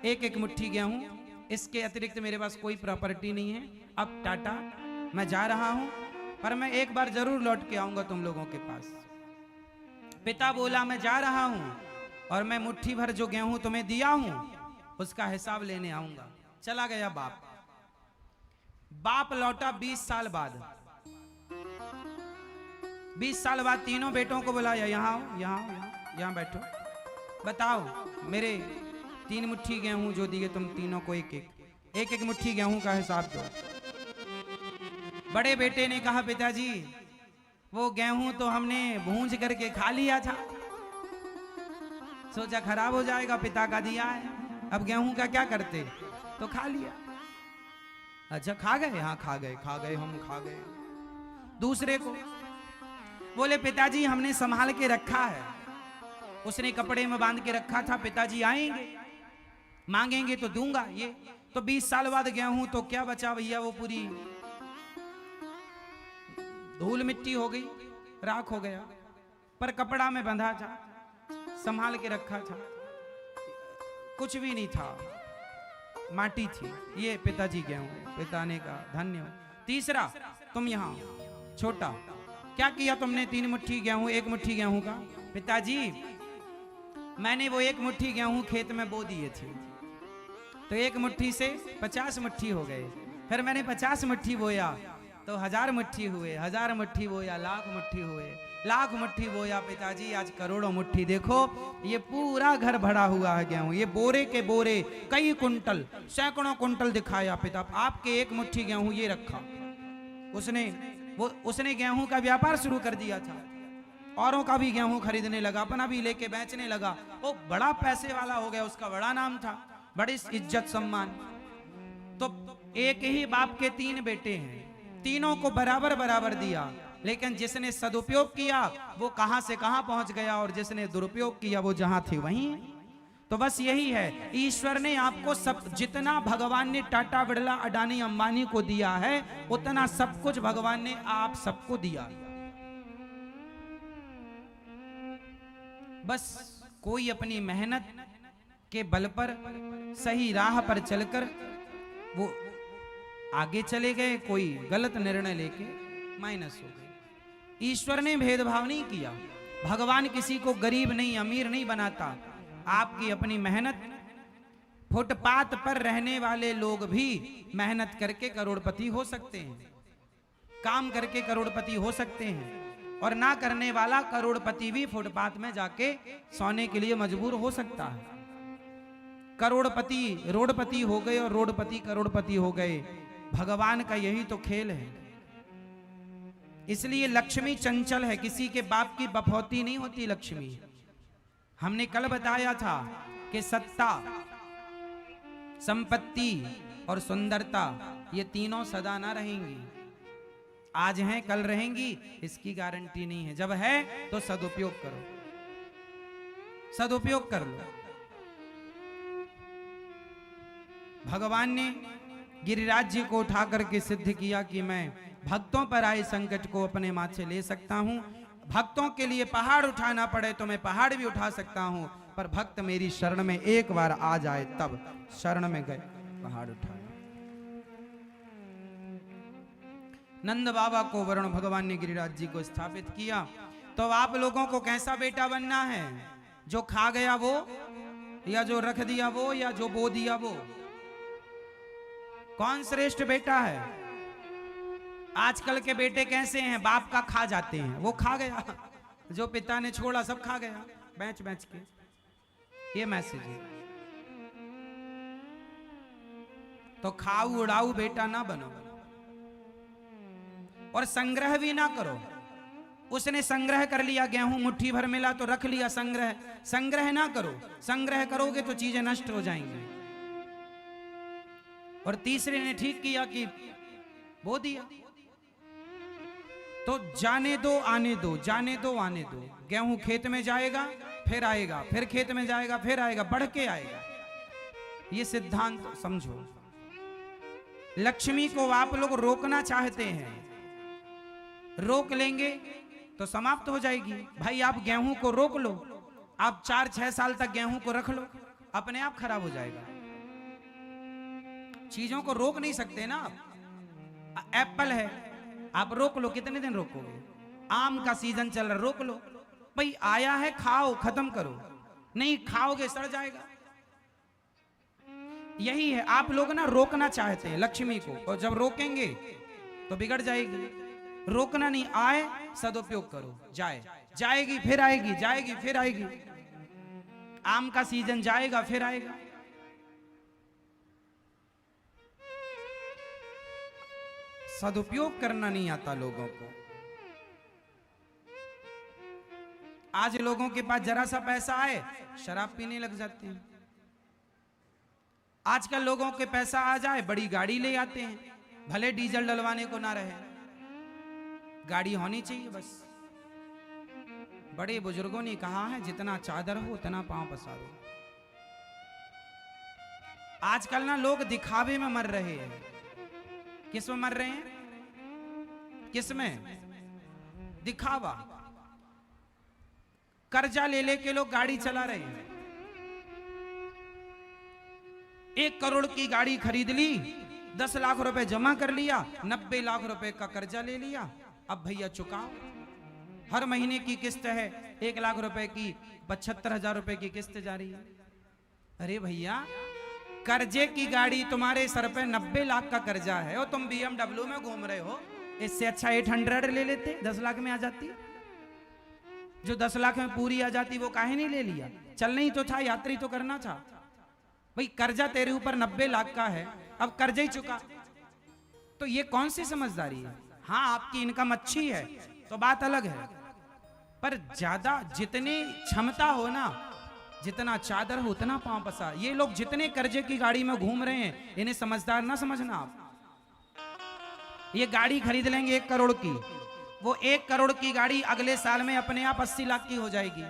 एक एक मुट्ठी गेहूं, इसके अतिरिक्त मेरे पास कोई प्रॉपर्टी नहीं है। अब टाटा, मैं जा रहा हूं, पर मैं एक बार जरूर लौट के आऊंगा तुम लोगों के पास। पिता बोला मैं जा रहा हूं और मैं मुट्ठी भर जो गेहूं तुम्हें दिया हूं उसका हिसाब लेने आऊंगा। चला गया बाप। बाप लौटा 20 साल बाद। 20 साल बाद तीनों बेटों को बुलाया, यहाँ आओ, यहाँ बैठो, बताओ मेरे 3 मुट्ठी गेहूं जो दिए तुम तीनों को, एक एक मुट्ठी गेहूं का हिसाब दो। बड़े बेटे ने कहा पिताजी वो गेहूं तो हमने भूंज करके खा लिया था, सोचा खराब हो जाएगा, पिता का दिया है, अब गेहूं का क्या करते, तो खा लिया। अच्छा खा गए? हाँ खा गए, हम खा गए। दूसरे को बोले पिताजी हमने संभाल के रखा है, उसने कपड़े में बांध के रखा था, पिताजी आएंगे मांगेंगे तो दूंगा। ये तो 20 साल बाद गेहूं तो क्या बचा भैया, वो पूरी धूल मिट्टी हो गई, राख हो गया, पर कपड़ा में बंधा था, संभाल के रखा था, कुछ भी नहीं था, माटी थी। ये पिताजी गेहूं, पिता ने कहा धन्य हो। तीसरा तुम यहाँ छोटा, क्या किया तुमने 3 मुट्ठी गेहूं, 1 मुट्ठी गेहूं का? पिताजी मैंने वो 1 मुट्ठी गेहूं खेत में बो दिए थे, तो 1 मुट्ठी से 50 मुट्ठी हो गए, फिर मैंने 50 मुट्ठी बोया तो 1000 मुट्ठी हुए, 1000 मुट्ठी बोया लाख मुट्ठी हुए, लाख मुट्ठी बोया पिताजी आज करोड़ों मुट्ठी। देखो ये पूरा घर भरा हुआ है गेहूं, ये बोरे के बोरे, कई कुंटल, सैकड़ों कुंटल दिखाया पिता, आपके 1 मुट्ठी गेहूं ये रखा। उसने गेहूं का व्यापार शुरू कर दिया था, औरों का भी गेहूं खरीदने लगा, अपना भी लेके बेचने लगा, वो बड़ा पैसे वाला हो गया, उसका बड़ा नाम था, बड़ी इज्जत सम्मान। तो एक ही बाप के 3 बेटे हैं, तीनों को बराबर बराबर दिया, लेकिन जिसने सदुपयोग किया वो कहां से कहां पहुंच गया, और जिसने दुरुपयोग किया वो जहां थे वहीं। तो बस यही है, ईश्वर ने आपको सब, जितना भगवान ने टाटा बिरला अडानी अंबानी को दिया है उतना सब कुछ भगवान ने आप सबको दिया। बस कोई अपनी मेहनत के बल पर सही राह पर चलकर वो आगे चले गए, कोई गलत निर्णय लेके माइनस हो गए। ईश्वर ने भेदभाव नहीं किया, भगवान किसी को गरीब नहीं अमीर नहीं बनाता। आपकी अपनी मेहनत, फुटपाथ पर रहने वाले लोग भी मेहनत करके करोड़पति हो सकते हैं, काम करके करोड़पति हो सकते हैं, और ना करने वाला करोड़पति भी फुटपाथ में जाके सोने के लिए मजबूर हो सकता है। करोड़पति रोडपति हो गए और रोडपति करोड़पति हो गए, भगवान का यही तो खेल है। इसलिए लक्ष्मी चंचल है, किसी के बाप की बफौती नहीं होती लक्ष्मी। हमने कल बताया था कि सत्ता, संपत्ति और सुंदरता ये तीनों सदा ना रहेंगी, आज हैं कल रहेंगी इसकी गारंटी नहीं है। जब है तो सदुपयोग करो, सदुपयोग कर लो। भगवान ने गिरिराज जी को उठा करके सिद्ध किया कि मैं भक्तों पर आए संकट को अपने माथे ले सकता हूं, भक्तों के लिए पहाड़ उठाना पड़े तो मैं पहाड़ भी उठा सकता हूं, पर भक्त मेरी शरण में एक बार आ जाए तब। शरण में गए, पहाड़ उठाए। नंद बाबा को वरुण भगवान ने गिरिराज जी को स्थापित किया। तो आप लोगों को कैसा बेटा बनना है, जो खा गया वो, या जो रख दिया वो, या जो बो दिया वो? कौन श्रेष्ठ बेटा है? आजकल के बेटे कैसे हैं, बाप का खा जाते हैं, वो खा गया, जो पिता ने छोड़ा सब खा गया बेच बेच के। ये मैसेज है। तो खाऊ उड़ाऊ बेटा ना बनो, और संग्रह भी ना करो। उसने संग्रह कर लिया, गेहूं मुट्ठी भर मिला तो रख लिया, संग्रह ना करो। संग्रह करोगे तो चीजें नष्ट हो जाएंगी। और तीसरे ने ठीक किया कि बो दिया, तो जाने दो आने दो, जाने दो आने दो। गेहूं खेत में जाएगा फिर आएगा, फिर खेत में जाएगा फिर आएगा, बढ़ के आएगा। ये सिद्धांत समझो। लक्ष्मी को आप लोग रोकना चाहते हैं, रोक लेंगे तो समाप्त हो जाएगी। भाई आप गेहूं को रोक लो, आप 4-6 साल तक गेहूं को रख लो, अपने आप खराब हो जाएगा। चीजों को रोक नहीं सकते ना आप। एप्पल है, आप रोक लो, कितने दिन रोकोगे? आम का सीजन चल रहा, रोक लो भाई, आया है खाओ, खत्म करो, नहीं खाओगे सड़ जाएगा। यही है, आप लोग ना रोकना चाहते हैं लक्ष्मी को, और जब रोकेंगे तो बिगड़ जाएगी। रोकना नहीं, आए सदुपयोग करो, जाए जाएगी फिर आएगी, जाएगी फिर आएगी। आम का सीजन जाएगा फिर आएगा। सदुपयोग करना नहीं आता लोगों को। आज लोगों के पास जरा सा पैसा आए, शराब पीने लग जाते हैं। आजकल लोगों के पैसा आ जाए, बड़ी गाड़ी ले आते हैं, भले डीजल डलवाने को ना रहे, गाड़ी होनी चाहिए बस। बड़े बुजुर्गों ने कहा है, जितना चादर हो उतना पांव पसारो। आजकल ना लोग दिखावे में मर रहे हैं। किस में मर रहे हैं? किस में? दिखावा। कर्जा ले लेके लोग गाड़ी चला रहे हैं। 1 करोड़ की गाड़ी खरीद ली, 10 लाख रुपए जमा कर लिया, 90 लाख रुपए का कर्जा ले लिया। अब भैया चुकाओ। हर महीने की किस्त है 1 लाख रुपए की, 75,000 रुपए की किस्त जा रही है। अरे भैया, कर्जे की गाड़ी तुम्हारे सर पे 90 लाख का कर्जा है और तुम BMW में घूम रहे हो। इससे अच्छा 800 ले लेते, 10 लाख में आ जाती। जो 10 लाख में पूरी आ जाती वो काहे नहीं ले लिया? चलना ही तो था, यात्री तो करना था भाई। कर्जा तेरे ऊपर 90 लाख का है, अब कर्जा ही चुका, तो ये कौन सी समझदारी है? हाँ, आपकी इनकम अच्छी है तो बात अलग है, पर ज्यादा जितनी क्षमता हो ना, जितना चादर हो उतना पांव पसार। ये लोग जितने कर्जे की गाड़ी में घूम रहे हैं, इन्हें समझदार ना समझना आप। ये गाड़ी खरीद लेंगे 1 करोड़ की, वो 1 करोड़ की गाड़ी अगले साल में अपने आप 80 लाख की हो जाएगी।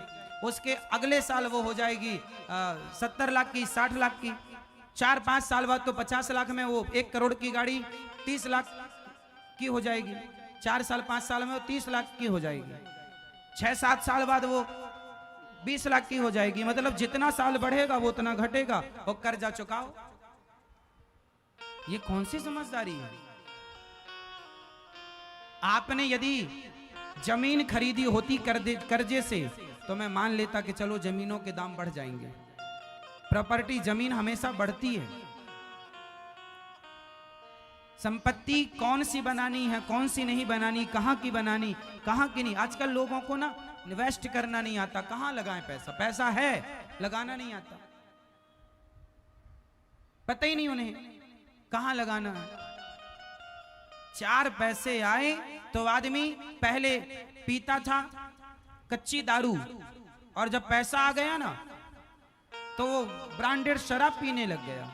उसके अगले साल वो हो जाएगी 70 लाख की, 60 लाख की। 4-5 साल बाद तो 50 लाख में वो 1 करोड़ की गाड़ी 30 लाख की हो जाएगी। 4 साल 5 साल में वो 30 लाख की हो जाएगी। 6-7 साल बाद वो 20 लाख की हो जाएगी। मतलब जितना साल बढ़ेगा वो उतना घटेगा, और कर्जा चुकाओ। ये कौन सी समझदारी है? आपने यदि जमीन खरीदी होती कर्जे से, तो मैं मान लेता कि चलो जमीनों के दाम बढ़ जाएंगे। प्रॉपर्टी, जमीन हमेशा बढ़ती है। संपत्ति कौन सी बनानी है, कौन सी नहीं बनानी, कहां की बनानी, कहां की नहीं। आजकल लोगों को ना इन्वेस्ट करना नहीं आता, कहां लगाएं पैसा। पैसा है, लगाना नहीं आता, पता ही नहीं उन्हें कहां लगाना है। 4 पैसे आए तो आदमी पहले पीता था कच्ची दारू, और जब पैसा आ गया ना तो वो ब्रांडेड शराब पीने लग गया।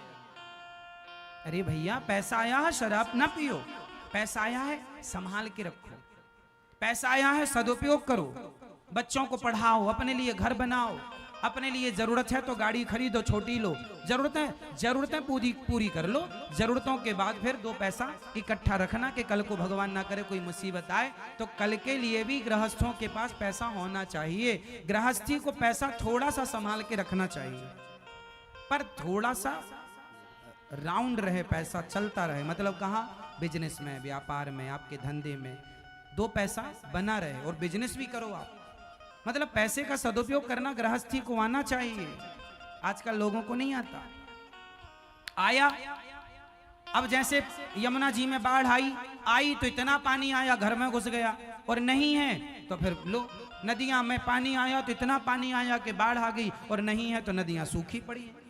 अरे भैया, पैसा आया है, शराब ना पियो। पैसा आया है, संभाल के रखो। पैसा आया है, सदुपयोग करो। बच्चों को पढ़ाओ, अपने लिए घर बनाओ, अपने लिए जरूरत है तो गाड़ी खरीदो, छोटी लो। जरूरतें पूरी कर लो। जरूरतों के बाद फिर 2 पैसा इकट्ठा रखना कि कल को भगवान ना करे कोई मुसीबत आए तो कल के लिए भी गृहस्थों के पास पैसा होना चाहिए। गृहस्थी को पैसा थोड़ा सा संभाल के रखना चाहिए, पर थोड़ा सा राउंड रहे, पैसा चलता रहे। मतलब कहाँ? बिजनेस में, व्यापार में, आपके धंधे में 2 पैसा बना रहे, और बिजनेस भी करो आप। मतलब पैसे का सदुपयोग करना गृहस्थी को आना चाहिए। आजकल लोगों को नहीं आता। आया, अब जैसे यमुना जी में बाढ़ आई तो इतना पानी आया घर में घुस गया, और नहीं है तो फिर लो, नदियां में पानी आया तो इतना पानी आया कि बाढ़ आ गई, और नहीं है तो नदियां सूखी पड़ी हैं।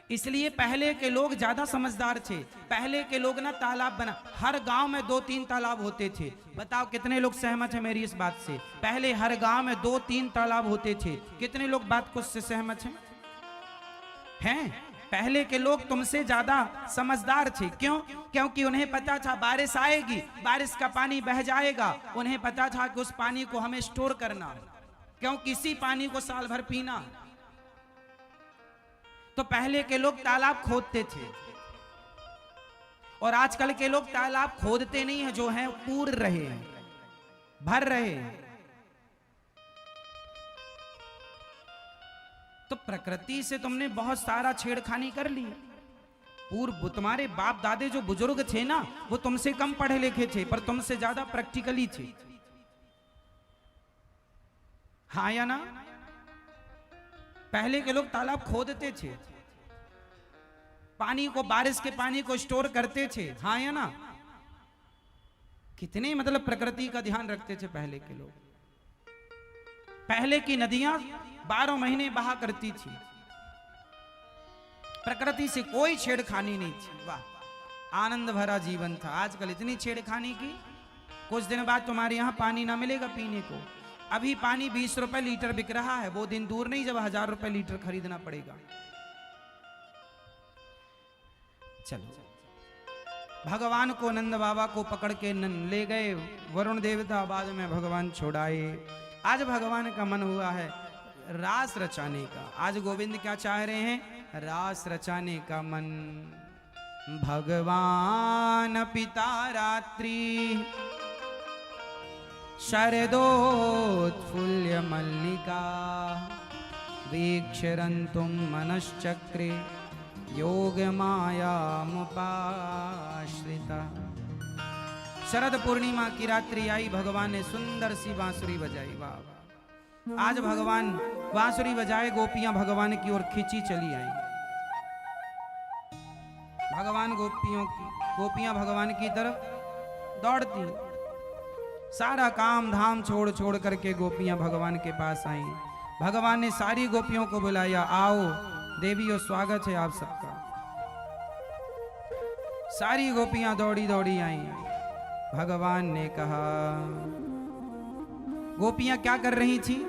इसलिए पहले के लोग ज्यादा समझदार थे। पहले के लोग ना तालाब बना, हर गांव में 2-3 तालाब होते थे। बताओ कितने लोग सहमत हैं मेरी इस बात से? पहले हर गांव में 2-3 तालाब होते थे। कितने लोग बात को से सहमत हैं? पहले के लोग तुमसे ज्यादा समझदार थे। क्यों? क्योंकि उन्हें पता था बारिश आएगी, बारिश का पानी बह जाएगा। उन्हें पता था कि उस पानी को हमें स्टोर करना, क्योंकि इसी पानी को साल भर पीना। तो पहले के लोग तालाब खोदते थे, और आजकल के लोग तालाब खोदते नहीं है, जो है पूर रहे हैं, भर रहे हैं। तो प्रकृति से तुमने बहुत सारा छेड़खानी कर ली। पूर्व तुम्हारे बाप दादे जो बुजुर्ग थे ना, वो तुमसे कम पढ़े लिखे थे, पर तुमसे ज्यादा प्रैक्टिकली थे। हाँ या ना? पहले के लोग तालाब खोदते थे, पानी को, बारिश के पानी को स्टोर करते थे। हाँ या ना? कितने मतलब प्रकृति का ध्यान रखते थे पहले के लोग। पहले की नदियां 12 महीने बहा करती थी, प्रकृति से कोई छेड़खानी नहीं थी। वाह, आनंद भरा जीवन था। आजकल इतनी छेड़खानी की, कुछ दिन बाद तुम्हारे यहां पानी ना मिलेगा पीने को। अभी पानी 20 रुपए लीटर बिक रहा है, वो दिन दूर नहीं जब 1000 रुपए लीटर खरीदना पड़ेगा। चलो, भगवान को, नंद बाबा को पकड़ के ले गए वरुण देवता, बाद में भगवान छोड़ाए। आज भगवान का मन हुआ है रास रचाने का। आज गोविंद क्या चाह रहे हैं? रास रचाने का मन। भगवान पिता रात्रि शरदोत्फुल्य मल्लिका वीक्षरन्तुं मनश्चक्रे योग मायामुपाश्रिता। शरद पूर्णिमा की रात्रि आई, भगवान ने सुंदर सी बांसुरी बजाई। वाह, आज भगवान बांसुरी बजाए, गोपियां भगवान की ओर खींची चली आई। भगवान गोपियां भगवान की तरफ दौड़ती। सारा काम धाम छोड़ छोड़ करके गोपियां भगवान के पास आई। भगवान ने सारी गोपियों को बुलाया, आओ देवियों, स्वागत है आप सबका। सारी गोपियां दौड़ी दौड़ी आई। भगवान ने कहा, गोपियां क्या कर रही थी?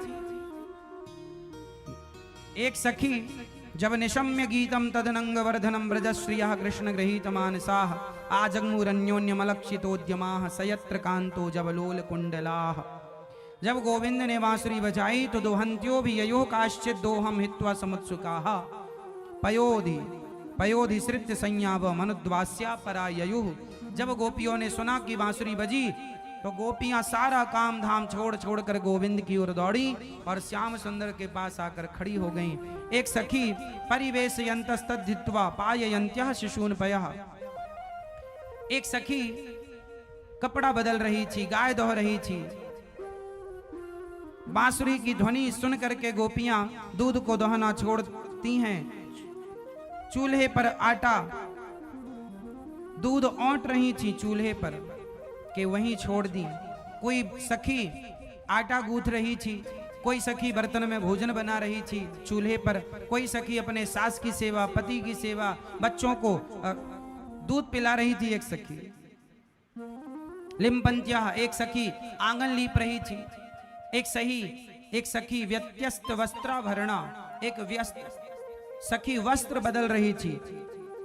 एक सखी जब निशम्य गीतम तदनंग वर्धनम ब्रजश्रियः कृष्ण गृहीत मानसाः आजग्मुरन्योन्यमलक्षितोद्यमाः सयत्र कांतो जबलोल कुंडलाः। जब गोविंद ने बांसुरी बजाई तो दोहंत्यो भी ययो काश्चित दोहम हित्वा समुत्सुकाः पयोधि पयोधि सृत्य संयाव मनुद्वास्या पराययुः। जब गोपियों ने सुना कि बांसुरी बजी तो गोपियां सारा काम धाम छोड़ छोड़ कर गोविंद की ओर दौड़ी और श्याम सुंदर के पास आकर खड़ी हो गईं। एक सखी परिवेशयन्तस्तद्धित्वा पाययन्त्यः शिशूनपयः। एक सखी कपड़ा बदल रही थी, गाय दोह रही थी। बांसुरी की ध्वनि सुन करके गोपियां दूध को दोहना छोड़ती हैं। चूल्हे पर आटा, दूध औंट रही थी चूल्हे पर के वहीं छोड़ दी। कोई सखी आटा गूंथ रही थी, कोई सखी बर्तन में भोजन बना रही थी चूल्हे पर, कोई सखी अपने सास की सेवा, पति की सेवा, बच्चों को दूध पिला रही थी। एक सखी लिम्पंत्या, एक सखी आंगन लीप रही थी। एक सखी व्यत्यस्त वस्त्राभरणा, एक व्यस्त सखी वस्त्र बदल रही थी।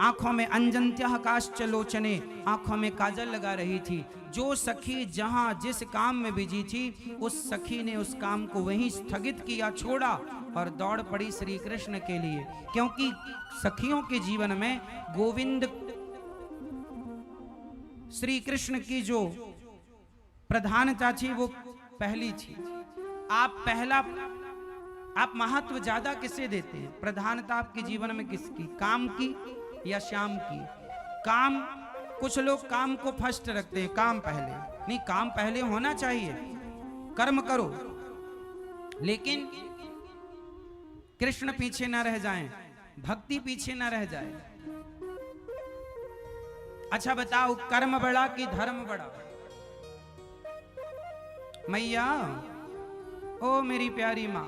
आंखों में अंजंत्या काश्चलोचने, आंखों में काजल लगा रही थी। जो सखी जहां जिस काम में बिजी थी, उस सखी ने उस काम को वहीं स्थगित किया, छोड़ा और दौड़ पड़ी श्री कृष्ण के लिए। क्योंकि सखियों के जीवन में गोविंद श्री कृष्ण की जो प्रधानता थी वो पहली थी। आप महत्व ज्यादा किसे देते हैं? प्रधानता आपके जीवन में किसकी? काम की या श्याम की? काम, कुछ लोग काम को फर्स्ट रखते हैं, काम पहले। नहीं, काम पहले होना चाहिए, कर्म करो, लेकिन कृष्ण पीछे ना रह जाएं, भक्ति पीछे ना रह जाए। अच्छा बताओ, कर्म बड़ा कि धर्म बड़ा? मैया, ओ मेरी प्यारी माँ,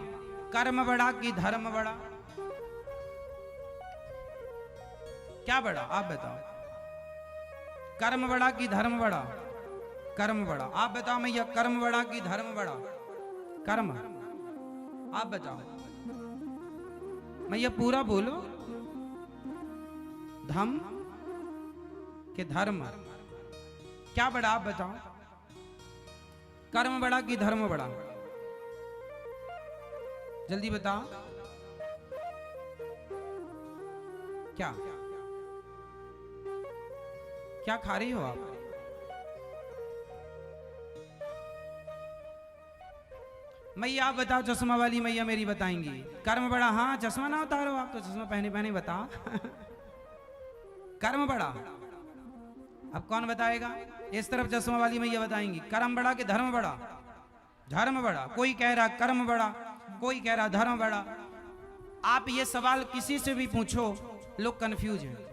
कर्म बड़ा कि धर्म बड़ा? क्या बड़ा? आप बताओ। कर्म बड़ा कि धर्म बड़ा? कर्म बड़ा। आप बताओ मैया, कर्म बड़ा कि धर्म बड़ा? कर्म। आप बताओ मैया, पूरा बोलो। धम कि धर्म? क्या बड़ा? आप बताओ। कर्म बड़ा कि धर्म बड़ा? जल्दी बताओ। क्या क्या खा रही हो आप? मैया आप बताओ, चश्मा वाली मैया मेरी बताएंगी। कर्म बड़ा, हाँ चश्मा ना उतारो, आप तो चश्मा पहने पहने बताओ। कर्म बड़ा, अब कौन बताएगा? इस तरफ चश्मा वाली मैया बताएंगी कर्म बड़ा कि धर्म बड़ा। धर्म बड़ा, कोई कह रहा कर्म बड़ा, कोई कह रहा धर्म बड़ा। आप ये सवाल किसी से भी पूछो, लोग कंफ्यूज हैं।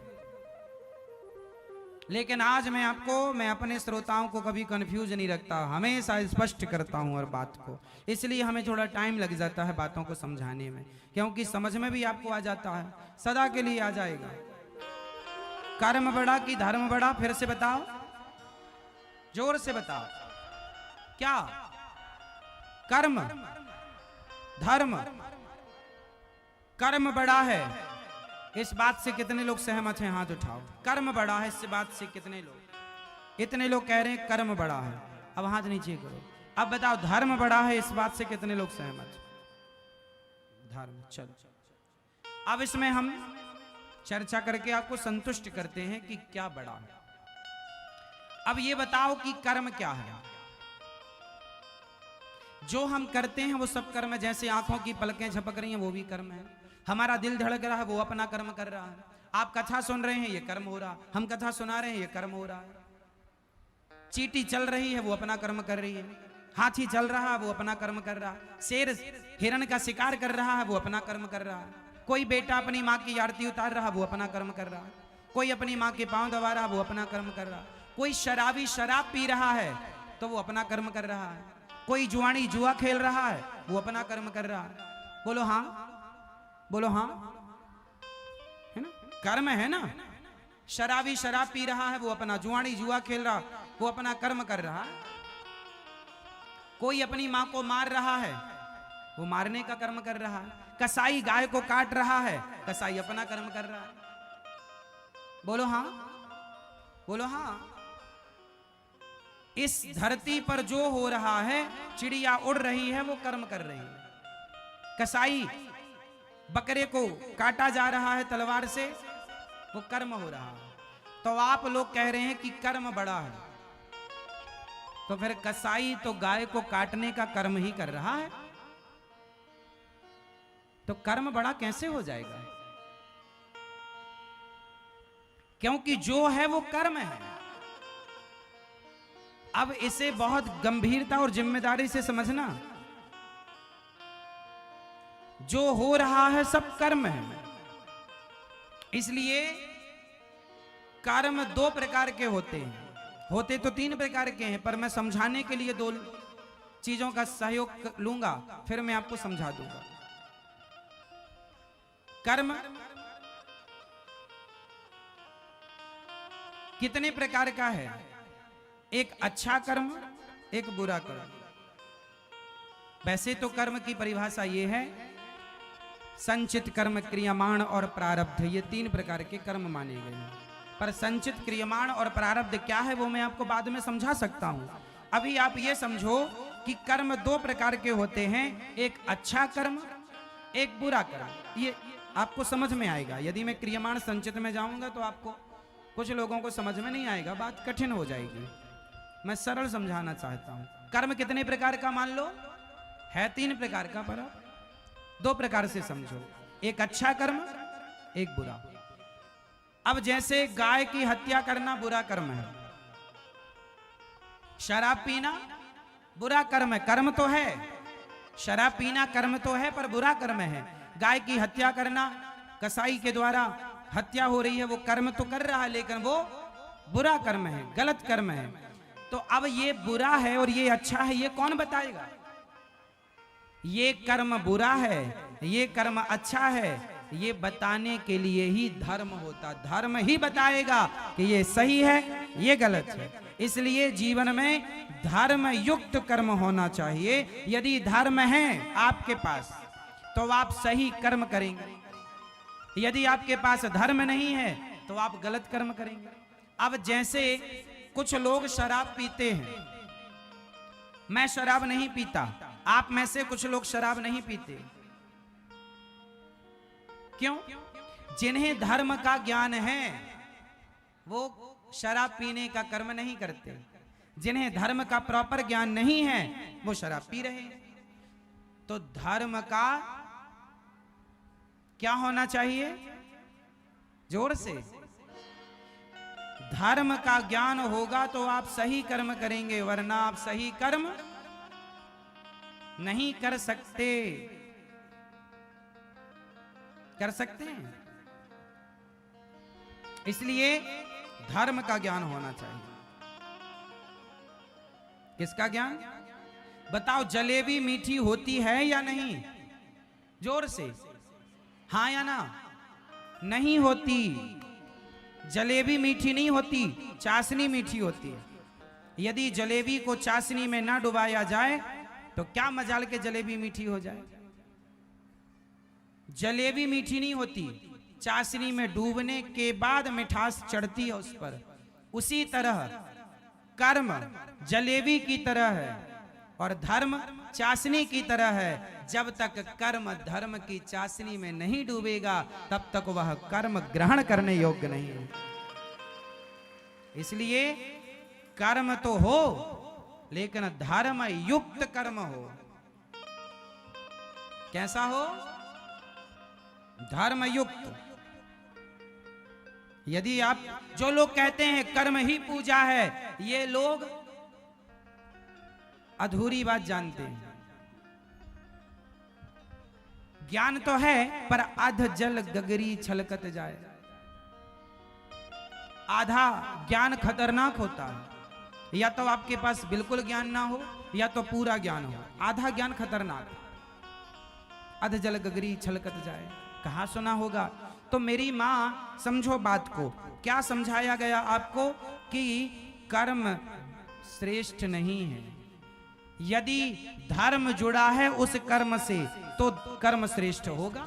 लेकिन आज मैं अपने श्रोताओं को कभी कंफ्यूज नहीं रखता, हमेशा स्पष्ट करता हूं हर बात को। इसलिए हमें थोड़ा टाइम लग जाता है बातों को समझाने में, क्योंकि समझ में भी आपको आ जाता है, सदा के लिए आ जाएगा। कर्म बड़ा कि धर्म बड़ा? फिर से बताओ, जोर से बताओ। क्या? कर्म, धर्म। कर्म बड़ा है, इस बात से कितने लोग सहमत हैं? हाथ उठाओ। कर्म बड़ा है, इस बात से कितने लोग? इतने लोग कह रहे हैं कर्म बड़ा है। अब हाथ नीचे करो। अब बताओ धर्म बड़ा है, इस बात से कितने लोग सहमत? धर्म। चलो अब इसमें हम चर्चा करके आपको संतुष्ट करते हैं कि क्या बड़ा है। अब ये बताओ कि कर्म क्या है? जो हम करते हैं वो सब कर्म है। जैसे आंखों की पलकें झपक रही हैं, वो भी कर्म है। हमारा दिल धड़क रहा है, वो अपना कर्म कर रहा है। आप कथा सुन रहे हैं, ये कर्म हो रहा। हम कथा सुना रहे हैं, ये कर्म हो रहा है। चींटी चल रही है, वो अपना कर्म कर रही है। हाथी चल रहा है, वो अपना कर्म कर रहा है। शेर हिरण का शिकार कर रहा है, वो अपना कर्म कर रहा है। कोई बेटा अपनी माँ की आरती उतार रहा है, वो अपना कर्म कर रहा है। कोई अपनी माँ के पांव दबा रहा है, वो अपना कर्म कर रहा है। कोई शराबी शराब पी रहा है, तो वो अपना कर्म कर रहा है। कोई जुआनी जुआ खेल रहा है, वो अपना कर्म कर रहा है। बोलो हाँ, बोलो हाँ, है ना? कर्म है ना। शराबी शराब पी रहा है, वो अपना, जुआनी जुआ खेल रहा, वो अपना कर्म कर रहा है। कोई अपनी मां को मार रहा है, वो मारने का कर्म कर रहा है। कसाई गाय को काट रहा है, कसाई अपना कर्म कर रहा है। बोलो हाँ, बोलो हाँ। इस धरती पर जो हो रहा है, चिड़िया उड़ रही है, वो कर्म कर रही है। कसाई बकरे को काटा जा रहा है तलवार से, वो कर्म हो रहा है। तो आप लोग कह रहे हैं कि कर्म बड़ा है, तो फिर कसाई तो गाय को काटने का कर्म ही कर रहा है, तो कर्म बड़ा कैसे हो जाएगा? क्योंकि जो है वो कर्म है। अब इसे बहुत गंभीरता और जिम्मेदारी से समझना। जो हो रहा है सब कर्म है। इसलिए कर्म दो प्रकार के होते हैं, होते तो तीन प्रकार के हैं, पर मैं समझाने के लिए दो चीजों का सहयोग लूंगा, फिर मैं आपको समझा दूंगा। कर्म कितने प्रकार का है? एक अच्छा कर्म, एक बुरा कर्म। वैसे तो कर्म की परिभाषा ये है, संचित कर्म, क्रियमाण और प्रारब्ध, ये तीन प्रकार के कर्म माने गए हैं। पर संचित, क्रियमाण और प्रारब्ध क्या है वो मैं आपको बाद में समझा सकता हूं। अभी आप ये समझो कि कर्म दो प्रकार के होते हैं, एक अच्छा कर्म, एक बुरा कर्म। ये आपको समझ में आएगा। यदि मैं क्रियमाण संचित में जाऊंगा तो आपको, कुछ लोगों को समझ में नहीं आएगा, बात कठिन हो जाएगी। मैं सरल समझाना चाहता हूं। कर्म कितने प्रकार का मान लो? है तीन प्रकार का, पर दो प्रकार से समझो, एक अच्छा कर्म, एक बुरा। अब जैसे गाय की हत्या करना बुरा कर्म है, शराब पीना बुरा कर्म है। कर्म तो है, शराब पीना कर्म तो है, पर बुरा कर्म है। गाय की हत्या करना, कसाई के द्वारा हत्या हो रही है, वो कर्म तो कर रहा है, लेकिन वो बुरा कर्म है, गलत कर्म है। तो अब ये बुरा है और ये अच्छा है, ये कौन बताएगा? ये कर्म बुरा है, ये कर्म अच्छा है, ये बताने के लिए ही धर्म होता। धर्म ही बताएगा कि ये सही है, ये गलत है। इसलिए जीवन में धर्म युक्त कर्म होना चाहिए। यदि धर्म है आपके पास तो आप सही कर्म करेंगे। यदि आपके पास धर्म नहीं है तो आप गलत कर्म करेंगे। अब जैसे कुछ लोग शराब पीते हैं, मैं शराब नहीं पीता, आप में से कुछ लोग शराब नहीं पीते। क्यों? जिन्हें धर्म का ज्ञान है वो शराब पीने का कर्म नहीं करते। जिन्हें धर्म का प्रॉपर ज्ञान नहीं है वो शराब पी रहे हैं। तो धर्म का क्या होना चाहिए? जोर से। धर्म का ज्ञान होगा तो आप सही कर्म करेंगे, वरना आप सही कर्म नहीं कर सकते। कर सकते हैं? इसलिए धर्म का ज्ञान होना चाहिए। किसका ज्ञान? बताओ, जलेबी मीठी होती है या नहीं? जोर से, हाँ या ना? नहीं होती। जलेबी मीठी नहीं होती, चाशनी मीठी होती है। यदि जलेबी को चाशनी में ना डुबाया जाए तो क्या मजाल के जलेबी मीठी हो जाए? जलेबी मीठी नहीं होती, चाशनी में डूबने के बाद मिठास चढ़ती है उस पर। उसी तरह कर्म जलेबी की तरह है और धर्म चाशनी की तरह है। जब तक कर्म धर्म की चाशनी में नहीं डूबेगा तब तक वह कर्म ग्रहण करने योग्य नहीं है। इसलिए कर्म तो हो, लेकिन धर्म युक्त कर्म हो। कैसा हो? धर्म युक्त। यदि आप, जो लोग कहते हैं कर्म ही पूजा है, ये लोग अधूरी बात जानते हैं। ज्ञान तो है पर अध जल गगरी छलकत जाए। आधा ज्ञान खतरनाक होता है। या तो आपके पास बिल्कुल ज्ञान ना हो या तो पूरा ज्ञान हो। आधा ज्ञान खतरनाक। अध जल गगरी छलकत जाए, कहाँ सुना होगा? तो मेरी माँ, समझो बात को। क्या समझाया गया आपको? कि कर्म श्रेष्ठ नहीं है। यदि धर्म जुड़ा है उस कर्म से तो कर्म श्रेष्ठ होगा।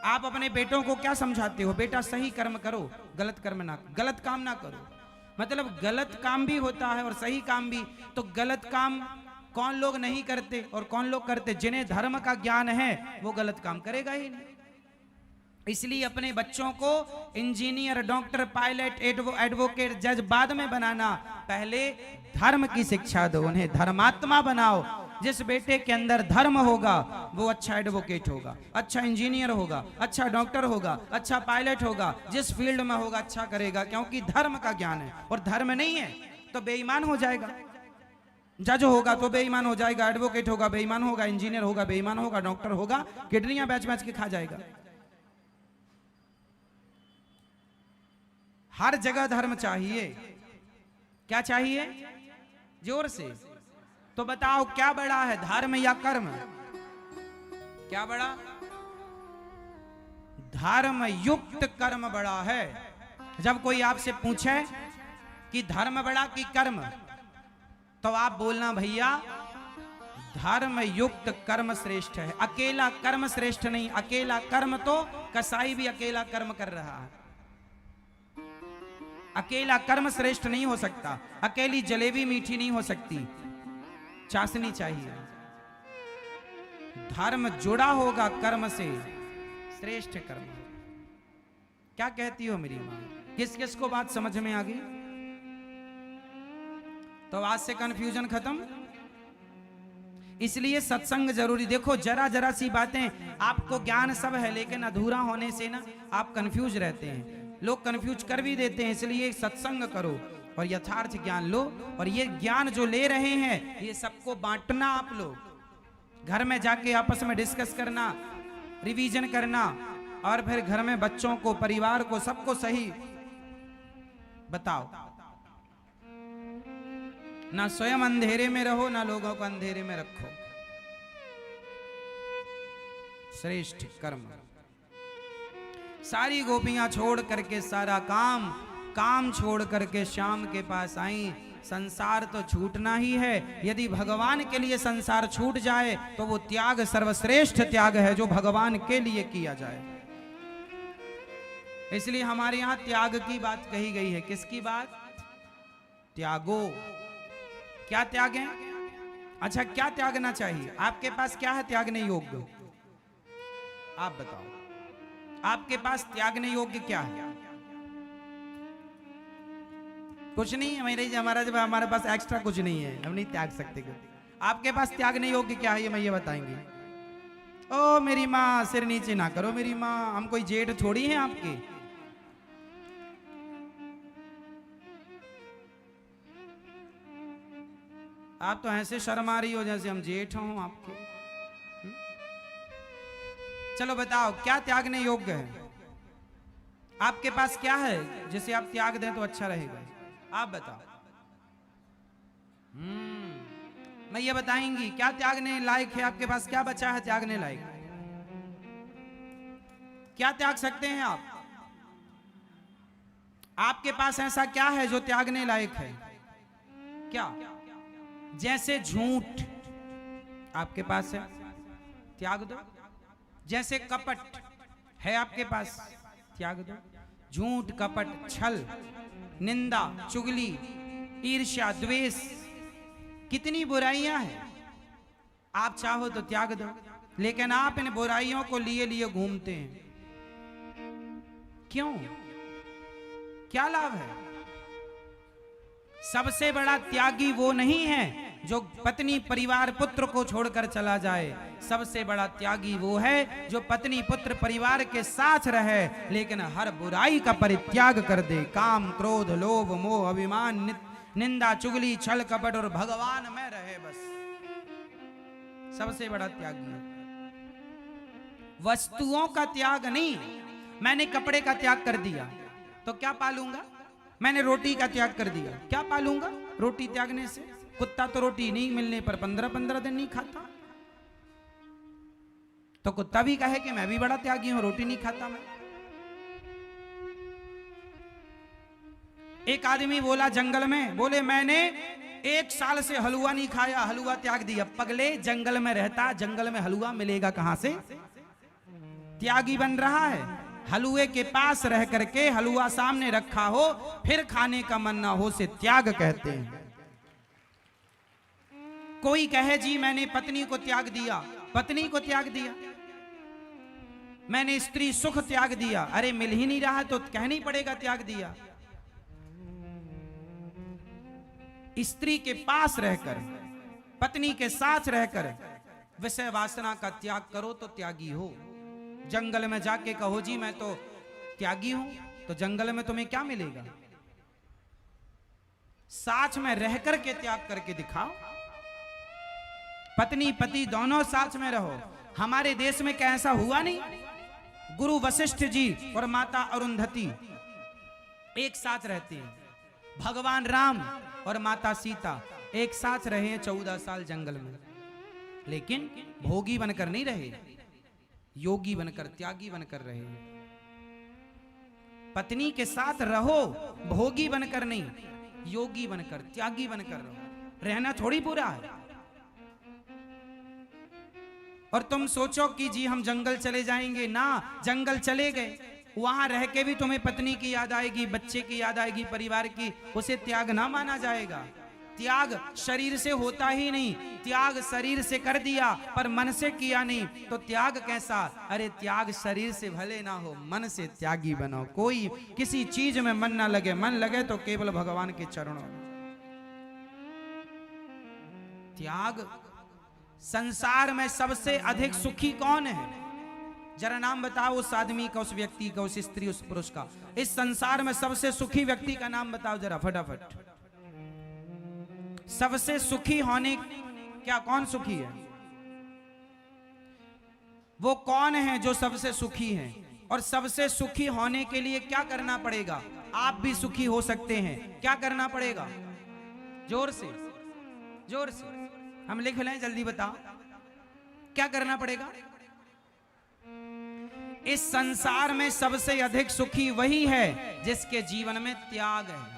आप अपने बेटों को क्या समझाते हो? बेटा सही कर्म करो, गलत कर्म ना, गलत काम ना करो। मतलब गलत काम भी होता है और सही काम भी। तो गलत काम कौन लोग नहीं करते और कौन लोग करते? जिन्हें धर्म का ज्ञान है वो गलत काम करेगा ही नहीं। इसलिए अपने बच्चों को इंजीनियर, डॉक्टर, पायलट, एडवोकेट, जज बाद में बनाना, पहले धर्म की शिक्षा दो, उन्हें धर्मात्मा बनाओ। जिस बेटे के अंदर धर्म होगा वो अच्छा एडवोकेट होगा, अच्छा इंजीनियर होगा, अच्छा डॉक्टर होगा, अच्छा पायलट होगा। जिस फील्ड में होगा अच्छा करेगा, क्योंकि धर्म का ज्ञान है। और धर्म नहीं है तो बेईमान हो जाएगा। जज होगा तो बेईमान हो जाएगा, एडवोकेट होगा बेईमान होगा, इंजीनियर होगा बेईमान होगा, डॉक्टर होगा किडनियां बेच बेच के खा जाएगा। हर जगह धर्म चाहिए। क्या चाहिए? जोर से। तो बताओ क्या बड़ा है, धर्म या कर्म? क्या बड़ा? धर्म युक्त कर्म बड़ा है। जब कोई आपसे पूछे कि धर्म बड़ा कि कर्म, तो आप बोलना भैया धर्म युक्त कर्म श्रेष्ठ है, अकेला कर्म श्रेष्ठ नहीं। अकेला कर्म तो कसाई भी अकेला कर्म कर रहा है। अकेला कर्म श्रेष्ठ नहीं हो सकता। अकेली जलेबी मीठी नहीं हो सकती, चाशनी चाहिए। धर्म जुड़ा होगा कर्म से, श्रेष्ठ कर्म। क्या कहती हो मेरी मां? किस किस को बात समझ में आ गई? तो आज से कंफ्यूजन खत्म। इसलिए सत्संग जरूरी। देखो जरा जरा सी बातें, आपको ज्ञान सब है लेकिन अधूरा होने से ना आप कंफ्यूज रहते हैं। लोग कंफ्यूज कर भी देते हैं। इसलिए सत्संग करो और यथार्थ ज्ञान लो। और ये ज्ञान जो ले रहे हैं ये सबको बांटना। आप लोग घर में जाके आपस में डिस्कस करना, रिवीजन करना, और फिर घर में बच्चों को, परिवार को, सबको सही बताओ। ना स्वयं अंधेरे में रहो, ना लोगों को अंधेरे में रखो। श्रेष्ठ कर्म। सारी गोपियां छोड़ करके सारा काम छोड़ करके श्याम के पास आई। संसार तो छूटना ही है। यदि भगवान के लिए संसार छूट जाए तो वो त्याग सर्वश्रेष्ठ त्याग है जो भगवान के लिए किया जाए। इसलिए हमारे यहां त्याग की बात कही गई है। किसकी बात? त्यागो। क्या त्याग है? अच्छा, क्या त्यागना चाहिए? आपके पास क्या है त्यागने योग्य? आप बताओ, आपके पास त्यागने योग्य क्या है? कुछ नहीं है। हमारे पास एक्स्ट्रा कुछ नहीं है, हम नहीं त्याग सकते कुछ। आपके पास त्यागने योग्य क्या है ये मैं ये बताएंगे। ओ मेरी माँ, सिर नीचे ना करो मेरी माँ, हम कोई जेठ थोड़ी हैं आपके। आप तो ऐसे शर्मा रही हो जैसे हम जेठ हों आपके। चलो बताओ क्या त्यागने योग्य है? आपके पास क्या है जिसे आप त्याग दें तो अच्छा रहेगा? आप बताओ। मैं ये बताएंगी क्या त्यागने लायक है आपके पास, क्या बचा है त्यागने लायक? क्या त्याग सकते हैं आप? आपके पास ऐसा क्या है जो त्यागने लायक है? क्या? जैसे झूठ आपके पास है, त्याग दो। जैसे कपट है आपके पास, त्याग दो। झूठ, कपट, छल, निंदा, चुगली, ईर्ष्या, द्वेष, कितनी बुराइयां हैं। आप चाहो तो त्याग दो, लेकिन आप इन बुराइयों को लिए लिए घूमते हैं। क्यों? क्या लाभ है? सबसे बड़ा त्यागी वो नहीं है जो पत्नी, परिवार, पुत्र को छोड़कर चला जाए। सबसे बड़ा त्यागी वो है जो पत्नी, पुत्र, परिवार के साथ रहे लेकिन हर बुराई का परित्याग कर दे। काम, क्रोध, लोभ, मोह, अभिमान, निंदा, चुगली, छल, कपट और भगवान में रहे बस। सबसे बड़ा त्यागी है। वस्तुओं का त्याग नहीं। मैंने कपड़े का त्याग कर दिया तो क्या पालूंगा? मैंने रोटी का त्याग कर दिया, क्या पालूंगा रोटी त्यागने से? कुत्ता तो रोटी नहीं मिलने पर 15-15 दिन नहीं खाता। तो कुत्ता भी कहे कि मैं भी बड़ा त्यागी हूं, रोटी नहीं खाता मैं। एक आदमी बोला जंगल में, बोले मैंने 1 साल से हलवा नहीं खाया, हलवा त्याग दिया। पगले, जंगल में रहता, जंगल में हलवा मिलेगा कहां से? त्यागी बन रहा है। हलवे के पास रह करके हलवा सामने रखा हो फिर खाने का मन ना हो से त्याग कहते हैं। कोई कहे जी मैंने पत्नी को त्याग दिया, पत्नी को त्याग दिया। मैंने स्त्री सुख त्याग दिया। अरे मिल ही नहीं रहा तो कहना पड़ेगा त्याग दिया। स्त्री के पास रहकर, पत्नी के साथ रहकर विषय वासना का त्याग करो तो त्यागी हो। जंगल में जाके कहो जी मैं तो त्यागी हूं, तो जंगल में तुम्हें क्या मिलेगा? साथ में रहकर के त्याग करके दिखाओ। पत्नी पति दोनों साथ में रहो। हमारे देश में क्या ऐसा हुआ नहीं? गुरु वशिष्ठ जी और माता अरुंधति एक साथ रहते हैं। भगवान राम और माता सीता एक साथ रहे हैं 14 साल जंगल में, लेकिन भोगी बनकर नहीं रहे, योगी बनकर, त्यागी बनकर रहे। पत्नी के साथ रहो, भोगी बनकर नहीं, योगी बनकर, त्यागी बनकर रहो। रहना थोड़ी बुरा है। और तुम सोचो कि जी हम जंगल चले जाएंगे ना, जंगल चले गए, वहां रह के भी तुम्हें पत्नी की याद आएगी, बच्चे की याद आएगी, परिवार की, उसे त्याग ना माना जाएगा। त्याग शरीर से होता ही नहीं। त्याग शरीर से कर दिया पर मन से किया नहीं तो त्याग कैसा? अरे त्याग शरीर से भले ना हो, मन से त्यागी बनो। कोई किसी चीज में मन ना लगे, मन लगे तो केवल भगवान के चरणों में। त्याग। संसार में सबसे अधिक सुखी कौन है? जरा नाम बताओ उस आदमी का, उस व्यक्ति का, उस स्त्री, उस पुरुष का। इस संसार में सबसे सुखी व्यक्ति का नाम बताओ जरा फटाफट। सबसे सुखी होने क्या, कौन सुखी है? वो कौन है जो सबसे सुखी है? और सबसे सुखी होने के लिए क्या करना पड़ेगा? आप भी सुखी हो सकते हैं। क्या करना पड़ेगा? जोर से, जोर से हम लिख लें, जल्दी बताओ क्या करना पड़ेगा? इस संसार में सबसे अधिक सुखी वही है जिसके जीवन में त्याग है।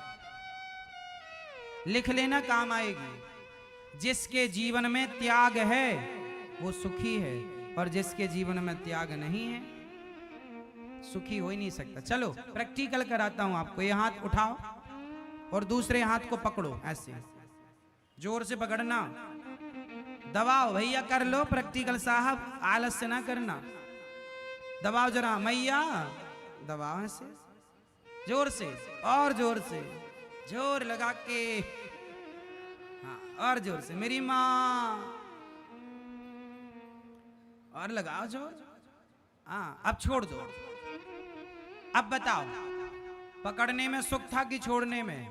लिख लेना, काम आएगी। जिसके जीवन में त्याग है वो सुखी है, और जिसके जीवन में त्याग नहीं है सुखी हो ही नहीं सकता। चलो प्रैक्टिकल कराता हूं आपको। ये हाथ उठाओ और दूसरे हाथ को पकड़ो, ऐसे जोर से पकड़ना, दबाओ। भैया कर लो प्रैक्टिकल साहब, आलस्य ना करना। दबाओ जरा मैया, दबाओ ऐसे जोर से, और जोर से, जोर लगा के। हाँ, और जोर से मेरी माँ, और लगाओ जोर। हाँ अब छोड़ दो। अब बताओ पकड़ने में सुख था कि छोड़ने में?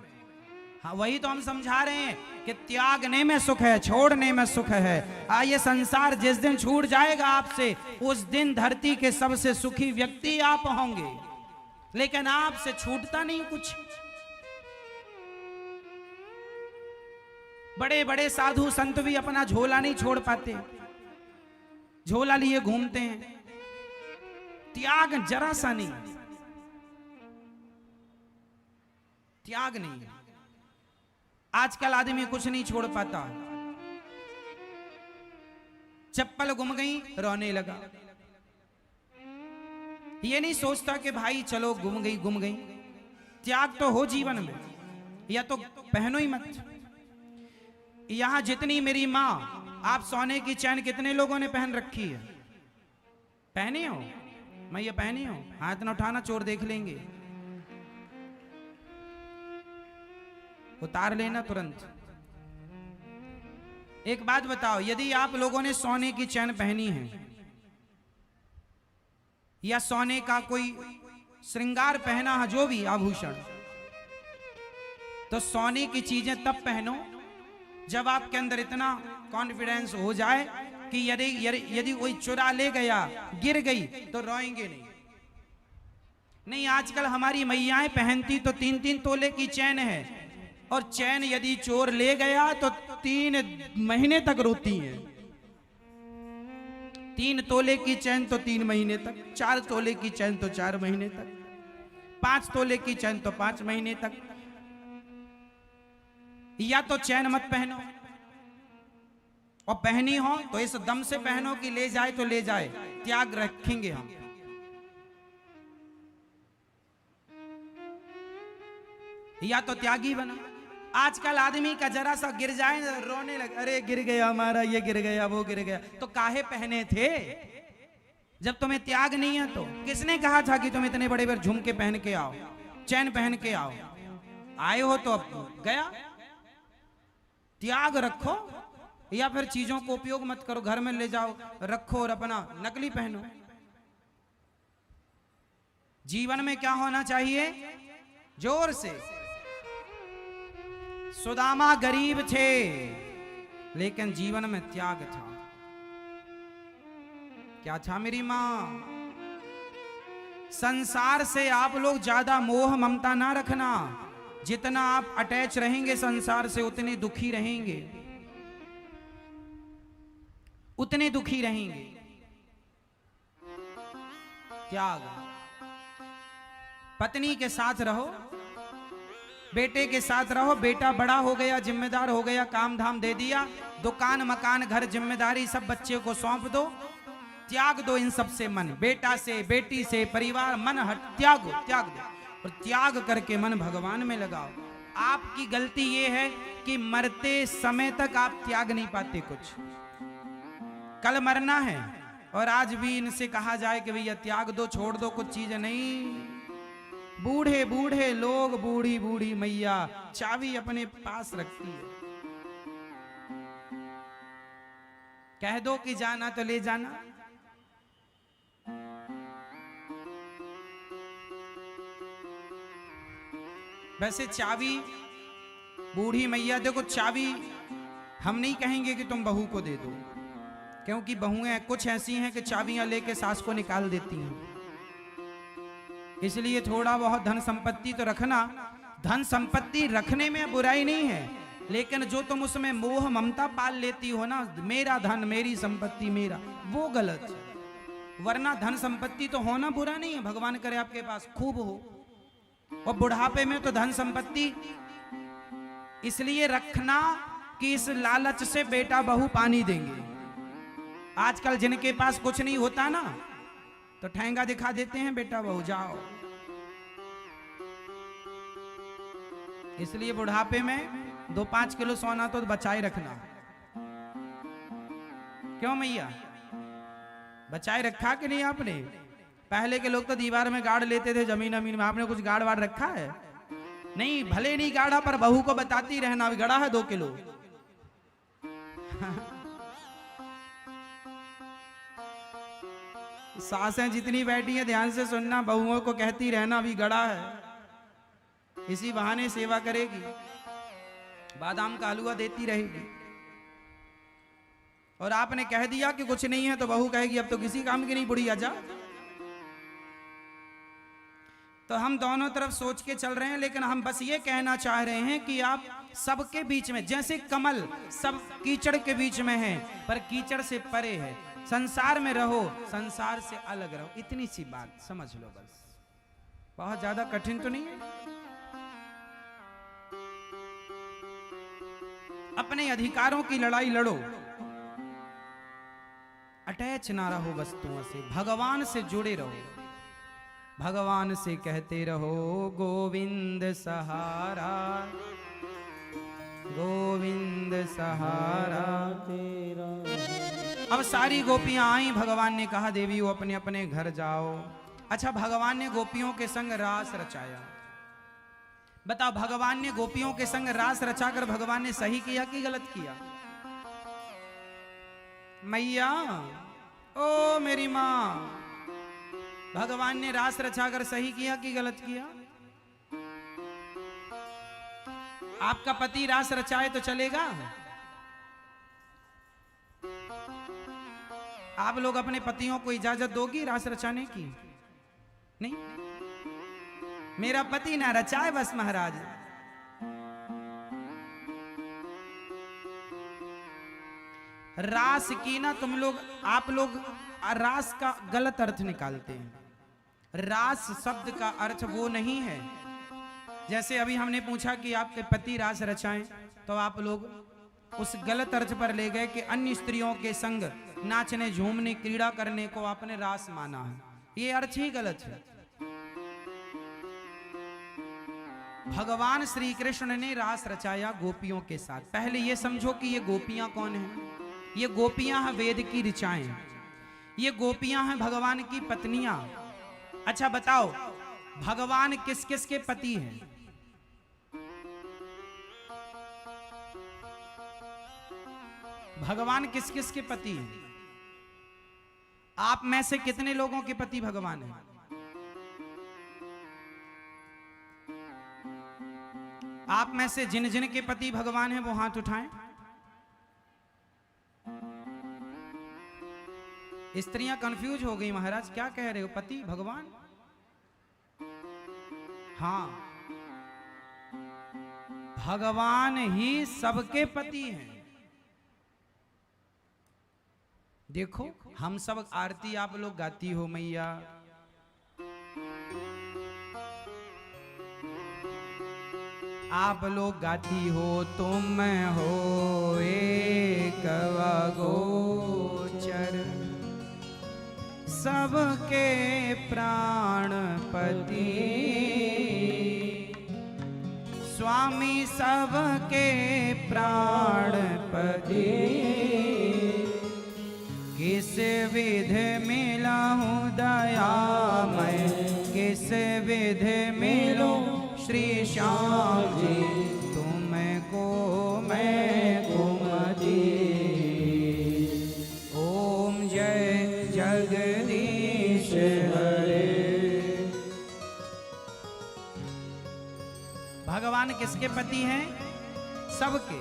हाँ वही तो हम समझा रहे हैं कि त्यागने में सुख है, छोड़ने में सुख है। ये संसार जिस दिन छूट जाएगा आपसे, उस दिन धरती के सबसे सुखी व्यक्ति आप होंगे, लेकिन आपसे छूटता नहीं कुछ। बड़े बड़े साधु संत भी अपना झोला नहीं छोड़ पाते, झोला लिए घूमते हैं। त्याग जरा सा नहीं, त्याग नहीं। आजकल आदमी कुछ नहीं छोड़ पाता। चप्पल गुम गई रोने लगा, ये नहीं सोचता कि भाई चलो गुम गई गुम गई। त्याग तो हो जीवन में, या तो पहनो ही मत। यहां जितनी मेरी मां, आप सोने की चैन कितने लोगों ने पहन रखी है? पहनी हो? मैं ये पहनी हूं, हाथ न उठाना, चोर देख लेंगे। उतार लेना तुरंत। एक बात बताओ, यदि आप लोगों ने सोने की चैन पहनी है या सोने का कोई श्रृंगार पहना है, जो भी आभूषण, तो सोने की चीजें तब पहनो जब आपके अंदर इतना कॉन्फिडेंस हो जाए कि यदि कोई चुरा ले गया, गिर गई, तो रोएंगे नहीं। नहीं, आजकल हमारी मैयाएं पहनती तो 3-3 तोले की चैन है, और चैन यदि चोर ले गया तो 3 महीने तक रोती हैं। 3 तोले की चैन तो 3 महीने तक, 4 तोले की चैन तो 4 महीने तक, 5 तोले की चैन तो 5 महीने तक। या तो चैन मत पहनो, और पहनी हो तो इस दम से पहनो कि ले जाए तो ले जाए, त्याग रखेंगे हम। या तो त्यागी बना। आजकल आदमी का जरा सा गिर जाए रोने लगे, अरे गिर गया हमारा, ये गिर गया, वो गिर गया। तो काहे पहने थे जब तुम्हें त्याग नहीं है? तो किसने कहा था कि तुम इतने बड़े बड़े झुमके पहन के आओ, चैन पहन के आओ? आए हो तो अब गया। त्याग रखो, या फिर चीजों को उपयोग मत करो, घर में ले जाओ रखो और अपना नकली पहनो। जीवन में क्या होना चाहिए? जोर से। सुदामा गरीब थे, लेकिन जीवन में त्याग था। क्या था मेरी मां? संसार से आप लोग ज्यादा मोह ममता ना रखना। जितना आप अटैच रहेंगे संसार से, उतने दुखी रहेंगे, उतने दुखी रहेंगे। त्याग। पत्नी के साथ रहो, बेटे के साथ रहो। बेटा बड़ा हो गया, जिम्मेदार हो गया, काम धाम दे दिया, दुकान मकान घर जिम्मेदारी सब बच्चे को सौंप दो। त्याग दो इन सब से मन, बेटा से, बेटी से, परिवार, मन हट त्याग दो। और त्याग करके मन भगवान में लगाओ। आपकी गलती ये है कि मरते समय तक आप त्याग नहीं पाते कुछ। कल मरना है, और आज भी इनसे कहा जाए कि भैया त्याग दो, छोड़ दो कुछ चीजें, नहीं। बूढ़े बूढ़े लोग, बूढ़ी बूढ़ी मैया चाबी अपने पास रखती है। कह दो कि जाना तो ले जाना। वैसे चाबी बूढ़ी मैया, देखो चाबी हम नहीं कहेंगे कि तुम बहू को दे दो, क्योंकि बहुएं कुछ ऐसी हैं कि चाबियां लेके सास को निकाल देती हैं। इसलिए थोड़ा बहुत धन संपत्ति तो रखना। धन संपत्ति रखने में बुराई नहीं है, लेकिन जो तुम उसमें मोह ममता पाल लेती हो ना, मेरा धन, मेरी संपत्ति, मेरा, वो गलत है। वरना धन संपत्ति तो होना बुरा नहीं है, भगवान करे आपके पास खूब हो। और बुढ़ापे में तो धन संपत्ति इसलिए रखना कि इस लालच से बेटा बहू पानी देंगे। आजकल जिनके पास कुछ नहीं होता ना, तो ठेंगा दिखा देते हैं, बेटा बहू जाओ। इसलिए बुढ़ापे में 2-5 किलो सोना तो बचाए रखना। क्यों मैया, बचाए रखा कि नहीं आपने? पहले के लोग तो दीवार में गाड़ लेते थे, जमीन अमीन में। आपने कुछ गाड़ वाड़ रखा है? नहीं, भले नहीं गाड़ा, पर बहू को बताती रहना, गड़ा है 2 किलो। सासें जितनी बैठी है ध्यान से सुनना, बहुओं को कहती रहना अभी गड़ा है, इसी बहाने सेवा करेगी, बादाम का हलवा देती रहेगी। और आपने कह दिया कि कुछ नहीं है तो बहू कहेगी अब तो किसी काम की नहीं बुढ़िया जा। तो हम दोनों तरफ सोच के चल रहे हैं, लेकिन हम बस ये कहना चाह रहे हैं कि आप सबके बीच में, जैसे कमल सब कीचड़ के बीच में है पर कीचड़ से परे है, संसार में रहो, संसार से अलग रहो, इतनी सी बात समझ लो बस, बहुत ज्यादा कठिन तो नहीं है। अपने अधिकारों की लड़ाई लड़ो, अटैच ना रहो वस्तुओं से, भगवान से जुड़े रहो, भगवान से कहते रहो गोविंद सहारा, गोविंद सहारा तेरा। अब सारी गोपियां आई, भगवान ने कहा देवी वो अपने अपने घर जाओ। अच्छा, भगवान ने गोपियों के संग रास रचाया। बताओ, भगवान ने गोपियों के संग रास रचाकर भगवान ने सही किया कि गलत किया? मैया, ओ मेरी माँ, भगवान ने रास रचाकर सही किया कि गलत किया? आपका पति रास रचाए तो चलेगा? आप लोग अपने पतियों को इजाजत दोगी रास रचाने की? नहीं, मेरा पति ना रचाए बस महाराज। रास की ना तुम लोग, आप लोग रास का गलत अर्थ निकालते हैं। रास शब्द का अर्थ वो नहीं है। जैसे अभी हमने पूछा कि आपके पति रास रचाएं, तो आप लोग उस गलत अर्थ पर ले गए कि अन्य स्त्रियों के संग नाचने झूमने क्रीड़ा करने को आपने रास माना है। ये अर्थ ही गलत है। भगवान श्री कृष्ण ने रास रचाया गोपियों के साथ। पहले ये समझो कि ये गोपियां कौन हैं। ये गोपियां हैं वेद की ऋचाएं, ये गोपियां हैं भगवान की पत्नियां। अच्छा बताओ, भगवान किस किस के पति हैं? भगवान किस किस के पति हैं? आप में से कितने लोगों के पति भगवान हैं? आप में से जिन जिन के पति भगवान हैं वो हाथ उठाएं। स्त्रियां कंफ्यूज हो गई, महाराज क्या कह रहे हो, पति भगवान? हाँ, भगवान ही सबके पति हैं। देखो, हम सब आरती आप लोग गाती हो मैया, आप लोग गाती हो, तुम हो एक गोचर, सबके प्राणपति, स्वामी सबके प्राणपति, किस विध मिला हूँ दयामय, किस विध मिलो श्री श्याम जी, तुमको मैं कुमति। ओम जय जगदीश हरे। भगवान किसके पति हैं? सबके।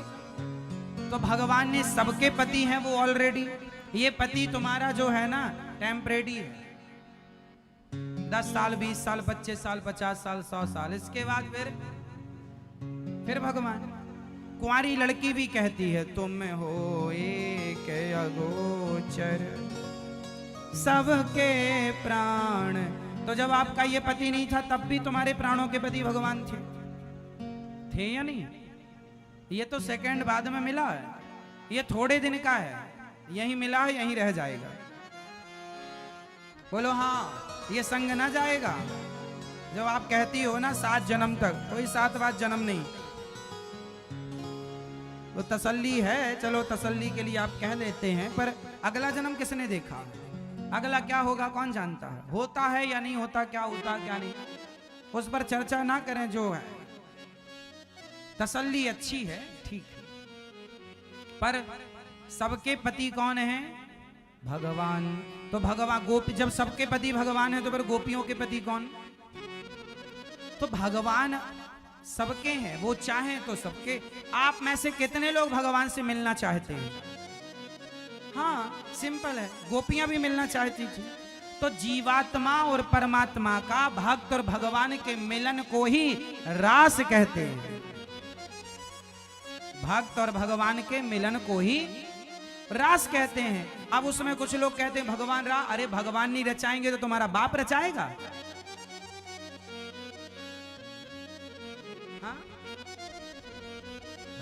तो भगवान ने सबके पति हैं वो ऑलरेडी। ये पति तुम्हारा जो है ना टेम्परेरी है, 10 साल 20 साल 25 साल 50 साल 100 साल, इसके बाद फिर भगवान। कुंवारी लड़की भी कहती है तुम हो एक अगोचर, सबके प्राण। तो जब आपका ये पति नहीं था तब भी तुम्हारे प्राणों के पति भगवान थे या नहीं? ये तो सेकंड बाद में मिला है, ये थोड़े दिन का है, यहीं मिला है यहीं रह जाएगा। बोलो हाँ, ये संग ना जाएगा। जब आप कहती हो ना 7 जन्म तक, कोई 7वां जन्म नहीं। तो तसल्ली है, चलो तसल्ली के लिए आप कह लेते हैं, पर अगला जन्म किसने देखा? अगला क्या होगा कौन जानता है? होता है या नहीं होता, क्या होता क्या नहीं, उस पर चर्चा ना करें। जो है तसल्ली अच्छी है, ठीक है, पर सबके पति कौन है? भगवान। तो भगवान गोपी, जब सबके पति भगवान है तो फिर गोपियों के पति कौन? तो भगवान सबके हैं, वो चाहें तो सबके। आप में से कितने लोग भगवान से मिलना चाहते हैं? हाँ, सिंपल है, गोपियां भी मिलना चाहती थी। तो जीवात्मा और परमात्मा का, भक्त और भगवान के मिलन को ही रास कहते हैं। भक्त और भगवान के मिलन को ही रास कहते हैं। अब उसमें कुछ लोग कहते हैं भगवान रा, अरे भगवान नहीं रचाएंगे तो तुम्हारा बाप रचाएगा? हाँ?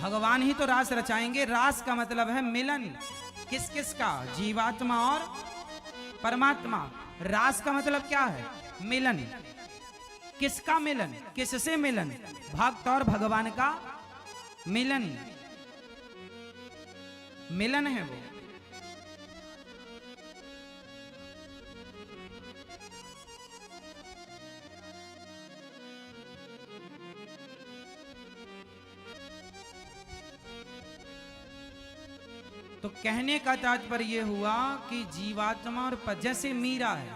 भगवान ही तो रास रचाएंगे। रास का मतलब है मिलन। किस किस का? जीवात्मा और परमात्मा। रास का मतलब क्या है? मिलन। किसका मिलन? किससे मिलन? भक्त और भगवान का मिलन। मिलन है वो। तो कहने का तात्पर्य हुआ कि जीवात्मा और जैसे मीरा है,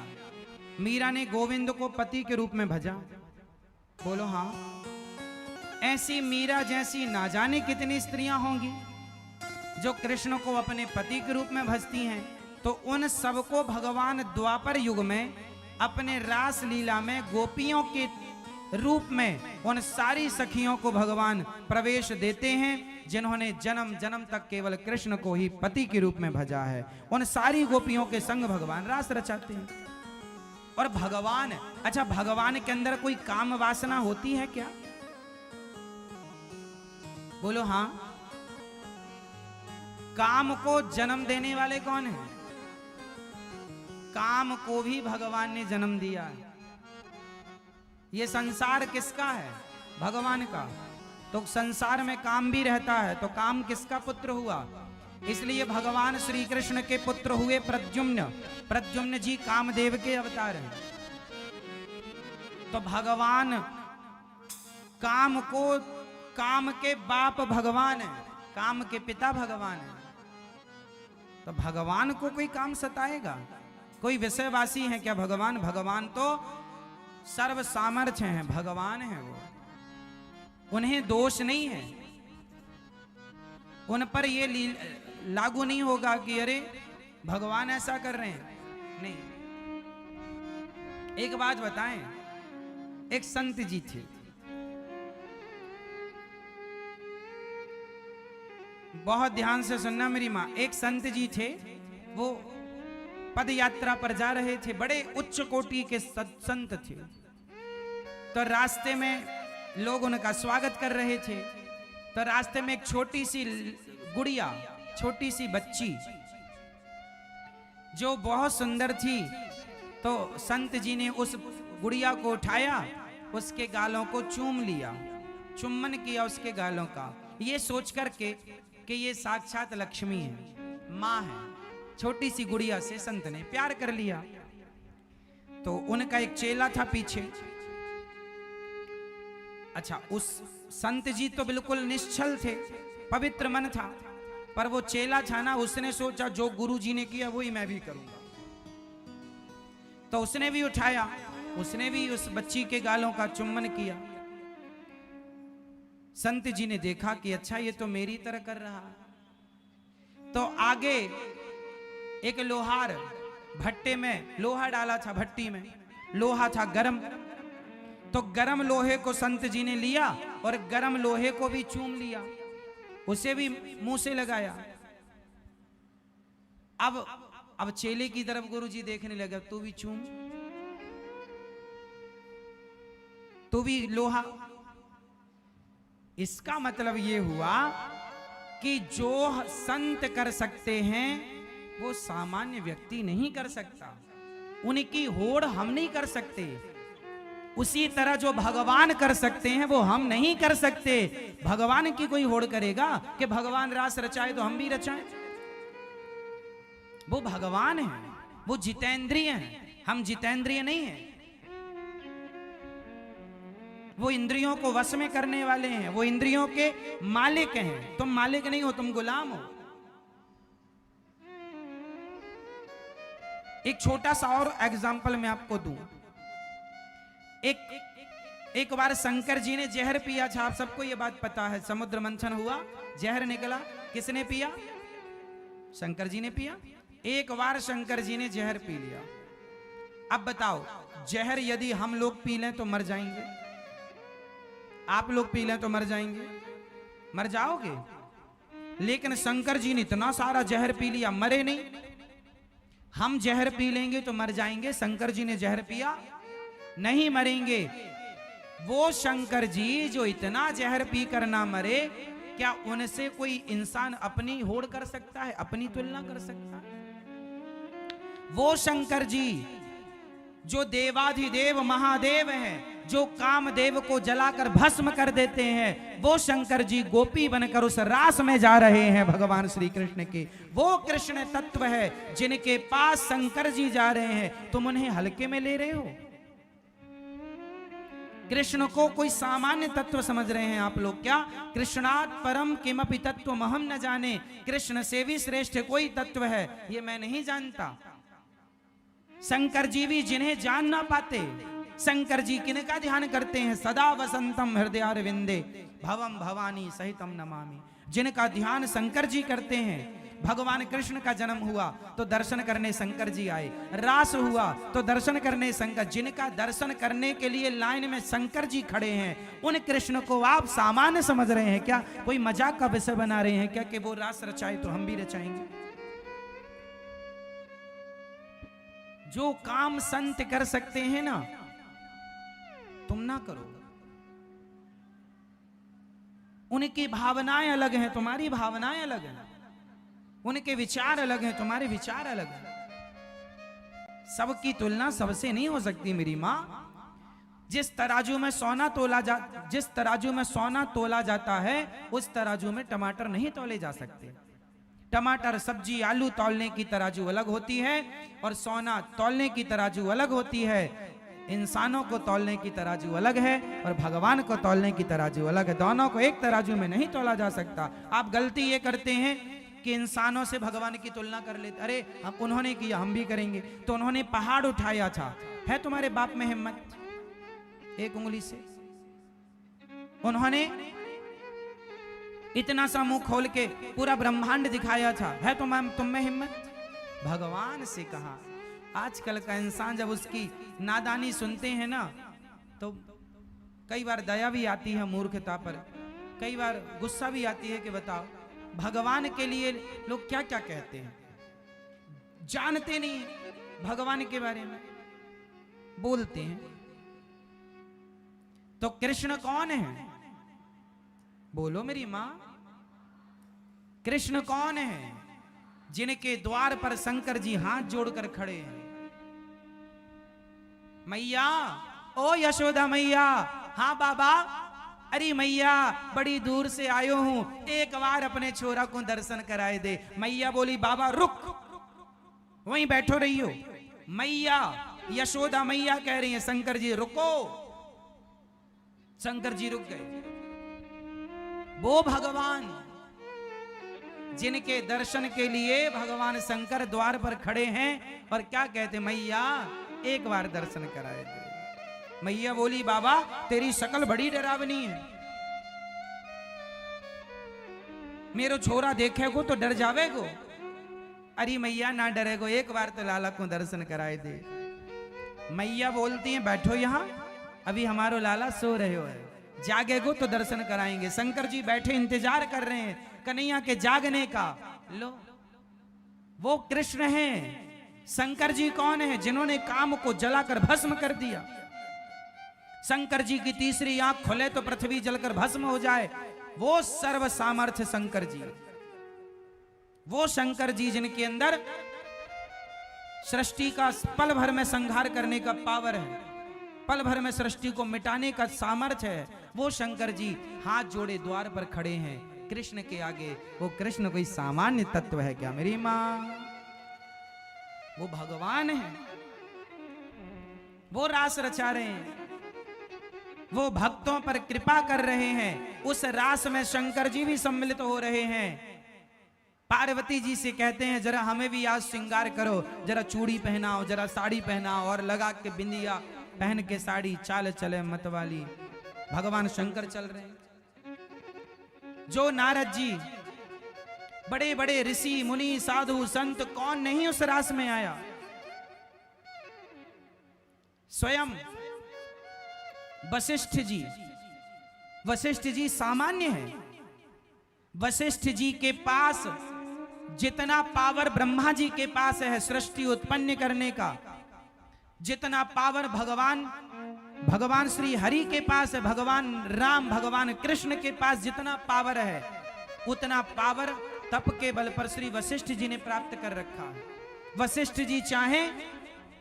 मीरा ने गोविंद को पति के रूप में भजा, बोलो हाँ। ऐसी मीरा जैसी ना जाने कितनी स्त्रियां होंगी जो कृष्ण को अपने पति के रूप में भजती हैं। तो उन सबको भगवान द्वापर युग में अपने रास लीला में गोपियों के रूप में उन सारी सखियों को भगवान प्रवेश देते हैं जिन्होंने जन्म जन्म तक केवल कृष्ण को ही पति के रूप में भजा है। उन सारी गोपियों के संग भगवान रास रचाते हैं। और भगवान, अच्छा भगवान के अंदर कोई काम वासना होती है क्या? बोलो हाँ। काम को जन्म देने वाले कौन है? काम को भी भगवान ने जन्म दिया है। ये संसार किसका है? भगवान का। तो संसार में काम भी रहता है, तो काम किसका पुत्र हुआ? इसलिए भगवान श्री कृष्ण के पुत्र हुए प्रद्युम्न। प्रद्युम्न जी कामदेव के अवतार हैं। तो भगवान काम को, काम के बाप भगवान है, काम के पिता भगवान है। तो भगवान को कोई काम सताएगा? कोई विषयवासी है क्या भगवान? भगवान तो सर्व सामर्थ्य हैं, भगवान है वो। उन्हें दोष नहीं है। उन पर ये लागू नहीं होगा कि अरे भगवान ऐसा कर रहे हैं, नहीं। एक बात बताएं, एक संत जी थे, बहुत ध्यान से सुनना मेरी मां। एक संत जी थे, वो पद यात्रा पर जा रहे थे, बड़े उच्च कोटि के संत थे। तो रास्ते में लोग उनका स्वागत कर रहे थे। तो रास्ते में एक छोटी सी गुड़िया, छोटी सी बच्ची जो बहुत सुंदर थी, तो संत जी ने उस गुड़िया को उठाया, उसके गालों को चूम लिया, चुम्बन किया उसके गालों का, ये सोच करके कि ये साक्षात लक्ष्मी है, माँ है। छोटी सी गुड़िया से संत ने प्यार कर लिया। तो उनका एक चेला था पीछे। अच्छा, उस संत जी तो बिल्कुल निश्चल थे, पवित्र मन था, पर वो चेला था ना, उसने सोचा जो गुरु जी ने किया वही मैं भी करूंगा। तो उसने भी उठाया, उसने भी उस बच्ची के गालों का चुम्बन किया। संत जी ने देखा कि अच्छा ये तो मेरी तरह कर रहा है। तो आगे एक लोहार भट्टे में लोहा डाला था, भट्टी में लोहा था गरम। तो गरम लोहे को संत जी ने लिया और गरम लोहे को भी चूम लिया, उसे भी मुंह से लगाया। अब चेले की तरफ गुरु जी देखने लगे, तू भी चूम, तू भी लोहा। इसका मतलब ये हुआ कि जो संत कर सकते हैं वो सामान्य व्यक्ति नहीं कर सकता। उनकी होड़ हम नहीं कर सकते, उसी तरह जो भगवान कर सकते हैं वो हम नहीं कर सकते। भगवान की कोई होड़ करेगा कि भगवान रास रचाए तो हम भी रचाएं? वो भगवान है, वो जितेंद्रिय हैं, हम जितेंद्रिय नहीं हैं। वो इंद्रियों को वश में करने वाले हैं, वो इंद्रियों के मालिक हैं। तुम मालिक नहीं हो, तुम गुलाम हो। एक छोटा सा और एग्जाम्पल मैं आपको दूं। एक बार शंकर जी ने जहर पिया था, आप सबको ये बात पता है। समुद्र मंथन हुआ, जहर निकला, किसने पिया? शंकर जी ने पिया। एक बार शंकर जी ने जहर पी लिया। अब बताओ, जहर यदि हम लोग पी लें तो मर जाएंगे? आप लोग पी लें तो मर जाएंगे? मर जाओगे। लेकिन शंकर जी ने इतना सारा जहर पी लिया, मरे नहीं। हम जहर पी लेंगे तो मर जाएंगे, शंकर जी ने जहर पिया, नहीं मरेंगे। वो शंकर जी जो इतना जहर पी कर ना मरे, क्या उनसे कोई इंसान अपनी होड़ कर सकता है, अपनी तुलना कर सकता है? वो शंकर जी जो देवाधिदेव महादेव हैं, जो कामदेव को जलाकर भस्म कर देते हैं, वो शंकर जी गोपी बनकर उस रास में जा रहे हैं भगवान श्री कृष्ण के। वो कृष्ण तत्व है जिनके पास शंकर जी जा रहे हैं, तुम उन्हें हल्के में ले रहे हो। कृष्ण को कोई सामान्य तत्व समझ रहे हैं आप लोग क्या? कृष्णात् परम किमपि तत्वम अहम न जाने। कृष्ण से भी श्रेष्ठ कोई तत्व है ये मैं नहीं जानता। शंकर जी भी जिन्हें जान ना पाते, शंकर जी किनका ध्यान करते हैं? सदा वसंतम हृदयारविंदे भवम भवानी सहितम नमामि। जिनका ध्यान शंकर जी करते हैं। भगवान कृष्ण का जन्म हुआ तो दर्शन करने शंकर जी आए, रास हुआ तो दर्शन करने शंकर। जिनका दर्शन करने के लिए लाइन में शंकर जी खड़े हैं, उन कृष्ण को आप सामान्य समझ रहे हैं क्या? कोई मजाक का विषय बना रहे हैं क्या कि वो रास रचाए तो हम भी रचाएंगे? जो काम संत कर सकते हैं ना, तुम ना करो। उनकी भावनाएं अलग हैं, तुम्हारी भावनाएं अलग हैं। उनके विचार अलग हैं, तुम्हारे विचार अलग हैं। सबकी तुलना सबसे नहीं हो सकती मेरी मां। जिस तराजू में सोना तोला जाता है, उस तराजू में टमाटर नहीं तोले जा सकते। टमाटर, सब्जी, आलू तौलने की तराजू अलग होती है और सोना तौलने की तराजू अलग होती है। इंसानों को तौलने की तराजू अलग है और भगवान को तौलने की तराजू अलग है। दोनों को एक तराजू में नहीं तौला जा सकता। आप गलती ये करते हैं कि इंसानों से भगवान की तुलना कर लेते। अरे हम उन्होंने किया हम भी करेंगे। तो उन्होंने पहाड़ उठाया था, है तुम्हारे बाप में हिम्मत? एक उंगली से उन्होंने इतना सा मुंह खोल के पूरा ब्रह्मांड दिखाया था, है तुम में हिम्मत? भगवान से कहा। आजकल का इंसान जब उसकी नादानी सुनते हैं ना, तो कई बार दया भी आती है मूर्खता पर, कई बार गुस्सा भी आती है कि बताओ भगवान के लिए लोग क्या क्या कहते हैं। जानते नहीं भगवान के बारे में, बोलते हैं। तो कृष्ण कौन है? बोलो मेरी मां। कृष्ण कौन है? जिनके द्वार पर शंकर जी हाथ जोड़कर खड़े हैं। मैया, ओ यशोदा मैया। हाँ बाबा। अरे मैया, बड़ी दूर से आयो हूं, एक बार अपने छोरा को दर्शन कराए दे। मैया बोली बाबा रुक, वहीं बैठो रही हो। मैया, यशोदा मैया कह रही है शंकर जी रुको। शंकर जी रुक गए। वो भगवान जिनके दर्शन के लिए भगवान शंकर द्वार पर खड़े हैं और क्या कहते? मैया एक बार दर्शन कराए दे। मैया बोली बाबा तेरी शकल बड़ी डरावनी है, मेरो छोरा देखेगो तो डर जावेगो। अरे मैया ना डरेगो, एक बार तो लाला को दर्शन कराए दे। मैया बोलती हैं बैठो यहां, अभी हमारो लाला सो रहे हो, जागेगो तो दर्शन कराएंगे। शंकर जी बैठे इंतजार कर रहे हैं कन्हैया के जागने का। लो वो कृष्ण हैं। शंकर जी कौन है? जिन्होंने काम को जलाकर भस्म कर दिया। शंकर जी की तीसरी आंख खुले तो पृथ्वी जलकर भस्म हो जाए। वो सर्व सामर्थ्य शंकर जी, वो शंकर जी जिनके अंदर सृष्टि का पल भर में संहार करने का पावर है, पल भर में सृष्टि को मिटाने का सामर्थ्य है। वो शंकर जी हाथ जोड़े द्वार पर खड़े हैं कृष्ण के आगे। वो कृष्ण कोई सामान्य तत्व है क्या मेरी मां? वो भगवान है। वो रास रचा रहे हैं, वो भक्तों पर कृपा कर रहे हैं। उस रास में शंकर जी भी सम्मिलित हो रहे हैं। पार्वती जी से कहते हैं जरा हमें भी आज श्रृंगार करो, जरा चूड़ी पहनाओ, जरा साड़ी पहनाओ, और लगा के बिंदिया पहन के साड़ी चाल चले मतवाली। भगवान शंकर चल रहे हैं। जो नारद जी, बड़े बड़े ऋषि मुनि साधु संत, कौन नहीं उस रास में आया। स्वयं वशिष्ठ जी, वशिष्ठ जी सामान्य है। वशिष्ठ जी के पास जितना पावर ब्रह्मा जी के पास है सृष्टि उत्पन्न करने का, जितना पावर भगवान श्री हरि के पास है, भगवान राम भगवान कृष्ण के पास जितना पावर है, उतना पावर तप के बल पर श्री वशिष्ठ जी ने प्राप्त कर रखा है। वशिष्ठ जी चाहें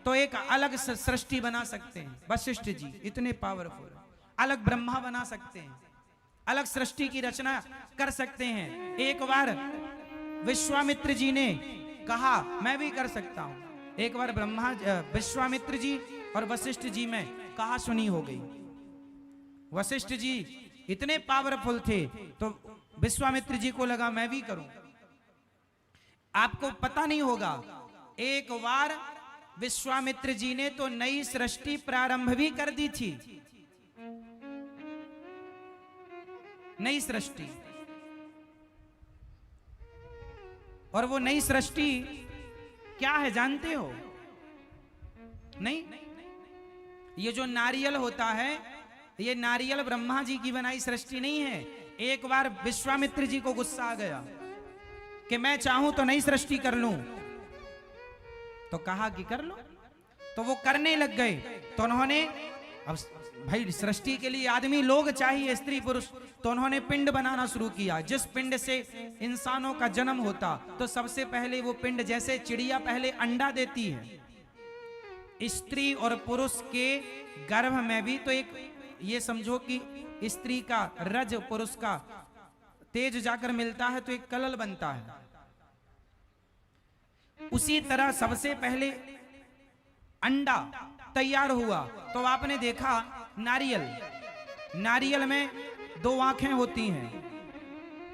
तो एक अलग सृष्टि बना सकते हैं। वशिष्ठ जी इतने पावरफुल, अलग ब्रह्मा बना सकते हैं, अलग सृष्टि की रचना कर सकते हैं। एक बार विश्वामित्र जी ने कहा मैं भी कर सकता हूं। एक बार विश्वामित्र जी और वशिष्ठ जी में कहा सुनी हो गई। वशिष्ठ जी इतने पावरफुल थे तो विश्वामित्र जी को लगा मैं भी करूं। आपको पता नहीं होगा, एक बार विश्वामित्र जी ने तो नई सृष्टि प्रारंभ भी कर दी थी। नई सृष्टि, और वो नई सृष्टि क्या है जानते हो? नहीं, ये जो नारियल होता है, ये नारियल ब्रह्मा जी की बनाई सृष्टि नहीं है। एक बार विश्वामित्र जी को गुस्सा आ गया कि मैं चाहूं तो नई सृष्टि कर लूं, तो कहा कि कर लो। तो वो करने लग गए। तो उन्होंने, अब भाई सृष्टि के लिए आदमी लोग चाहिए, स्त्री पुरुष, तो उन्होंने पिंड बनाना शुरू किया। जिस पिंड से इंसानों का जन्म होता, तो सबसे पहले वो पिंड, जैसे चिड़िया पहले अंडा देती है, स्त्री और पुरुष के गर्भ में भी तो एक, ये समझो कि स्त्री का रज पुरुष का तेज जाकर मिलता है तो एक कलल बनता है। उसी तरह सबसे पहले अंडा तैयार हुआ। तो आपने देखा नारियल, नारियल में दो आंखें होती हैं,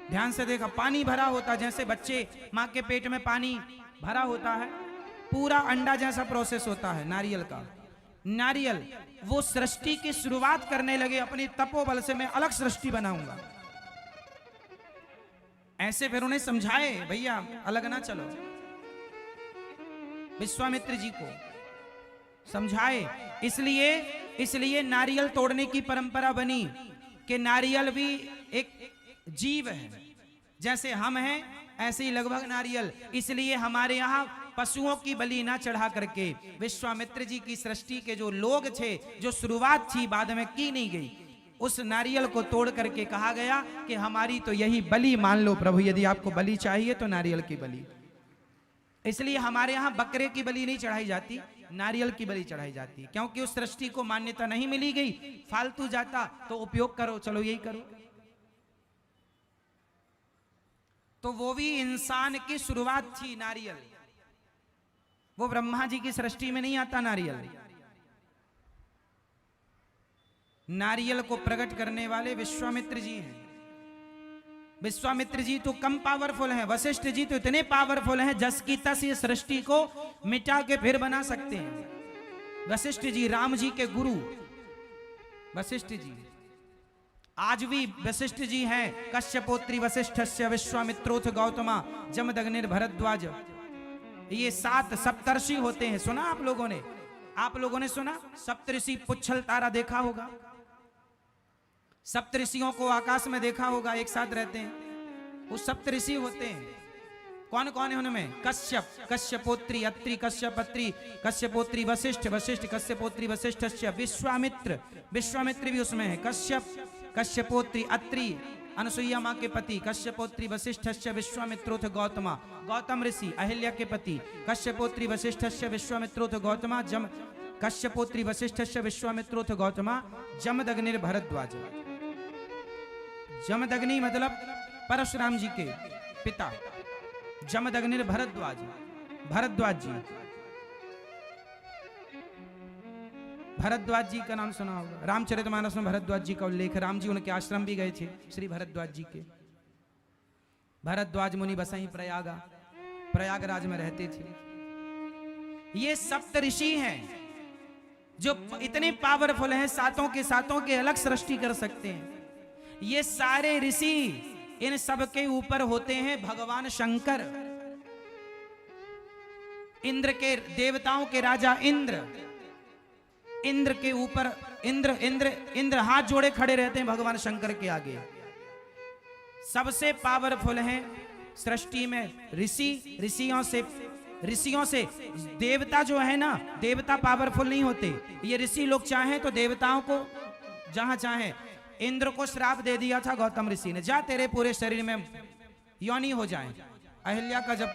ध्यान से देखा, पानी भरा होता, जैसे बच्चे मां के पेट में पानी भरा होता है, पूरा अंडा जैसा प्रोसेस होता है नारियल का। नारियल वो सृष्टि की शुरुआत करने लगे, अपनी तपोबल से मैं अलग सृष्टि बनाऊंगा। ऐसे फिर उन्हें समझाए भैया अलग ना चलो, विश्वामित्र जी को समझाए। इसलिए नारियल तोड़ने की परंपरा बनी कि नारियल भी एक जीव है, जैसे हम हैं ऐसे ही लगभग नारियल। इसलिए हमारे यहाँ पशुओं की बलि ना चढ़ा करके विश्वामित्र जी की सृष्टि के जो लोग थे, जो शुरुआत थी बाद में की नहीं गई, उस नारियल को तोड़ करके कहा गया कि हमारी तो यही बलि मान लो प्रभु, यदि आपको बलि चाहिए तो नारियल की बलि। इसलिए हमारे यहाँ बकरे की बलि नहीं चढ़ाई जाती, नारियल की बलि चढ़ाई जाती है, क्योंकि उस सृष्टि को मान्यता नहीं मिली गई। फालतू जाता तो उपयोग करो, चलो यही करो। तो वो भी इंसान की शुरुआत थी नारियल, वो ब्रह्मा जी की सृष्टि में नहीं आता नारियल। नारियल को प्रकट करने वाले विश्वामित्र जी हैं। विश्वामित्र जी तो कम पावरफुल हैं, वशिष्ठ जी तो इतने पावरफुल हैं जस की तस ये सृष्टि को मिटा के फिर बना सकते हैं। वशिष्ठ जी राम जी के गुरु, वशिष्ठ जी आज भी वशिष्ठ जी हैं। कश्यपोत्री वशिष्ठस्य विश्वामित्रोथ गौतमा जमदग्निर भरद्वाज, ये 7 सप्तर्षि होते हैं। सुना आप लोगों ने सुना? सप्तऋषि पुच्छल तारा देखा होगा, सप्तऋषियों को आकाश में देखा होगा, एक साथ रहते हैं, वो सप्तऋषि होते हैं। कौन कौन है उनमें? कश्यप, कश्यपोत्री, अत्रि कश्यपत्री, कश्यपोत्री वशिष्ठ, वशिष्ठ कश्यपोत्री वशिष्ठस्य, विश्वामित्र, विश्वामित्र भी उसमें है, कश्यप, कश्यपोत्री अत्रि, अनुसुईया माँ के पति, कश्यपोत्री वशिष्ठस्य विश्वामित्रोथ गौतमा, गौतम ऋषि अहिल्या के पति, कश्यपोत्री वशिष्ठस्य विश्वामित्रोथ गौतमा, कश्यपोत्री वशिष्ठस्य विश्वामित्रोथ गौतमा, जमदग्निर भरद्वाज। जमदग्नि मतलब परशुराम जी के पिता, जमदग्निर भरद्वाज, भरद्वाज जी। भरद्वाज जी का नाम सुना होगा, रामचरितमानस में भरद्वाज जी का उल्लेख, राम जी उनके आश्रम भी गए थे श्री भरद्वाज जी के। भरद्वाज मुनि बसई प्रयागराज में रहते थे। ये सप्त ऋषि हैं जो इतने पावरफुल हैं, सातों के अलग सृष्टि कर सकते हैं। ये सारे ऋषि, इन सब के ऊपर होते हैं भगवान शंकर। इंद्र के, देवताओं के राजा इंद्र के ऊपर इंद्र हाथ जोड़े खड़े रहते हैं भगवान शंकर के आगे। सबसे पावरफुल हैं सृष्टि में ऋषि। ऋषियों से देवता जो है ना, देवता पावरफुल नहीं होते। ये ऋषि लोग चाहें तो देवताओं को जहां चाहें, इंद्र को श्राप दे दिया था गौतम ऋषि ने, जा तेरे पूरे शरीर में योनि हो जाए। अहिल्या का जब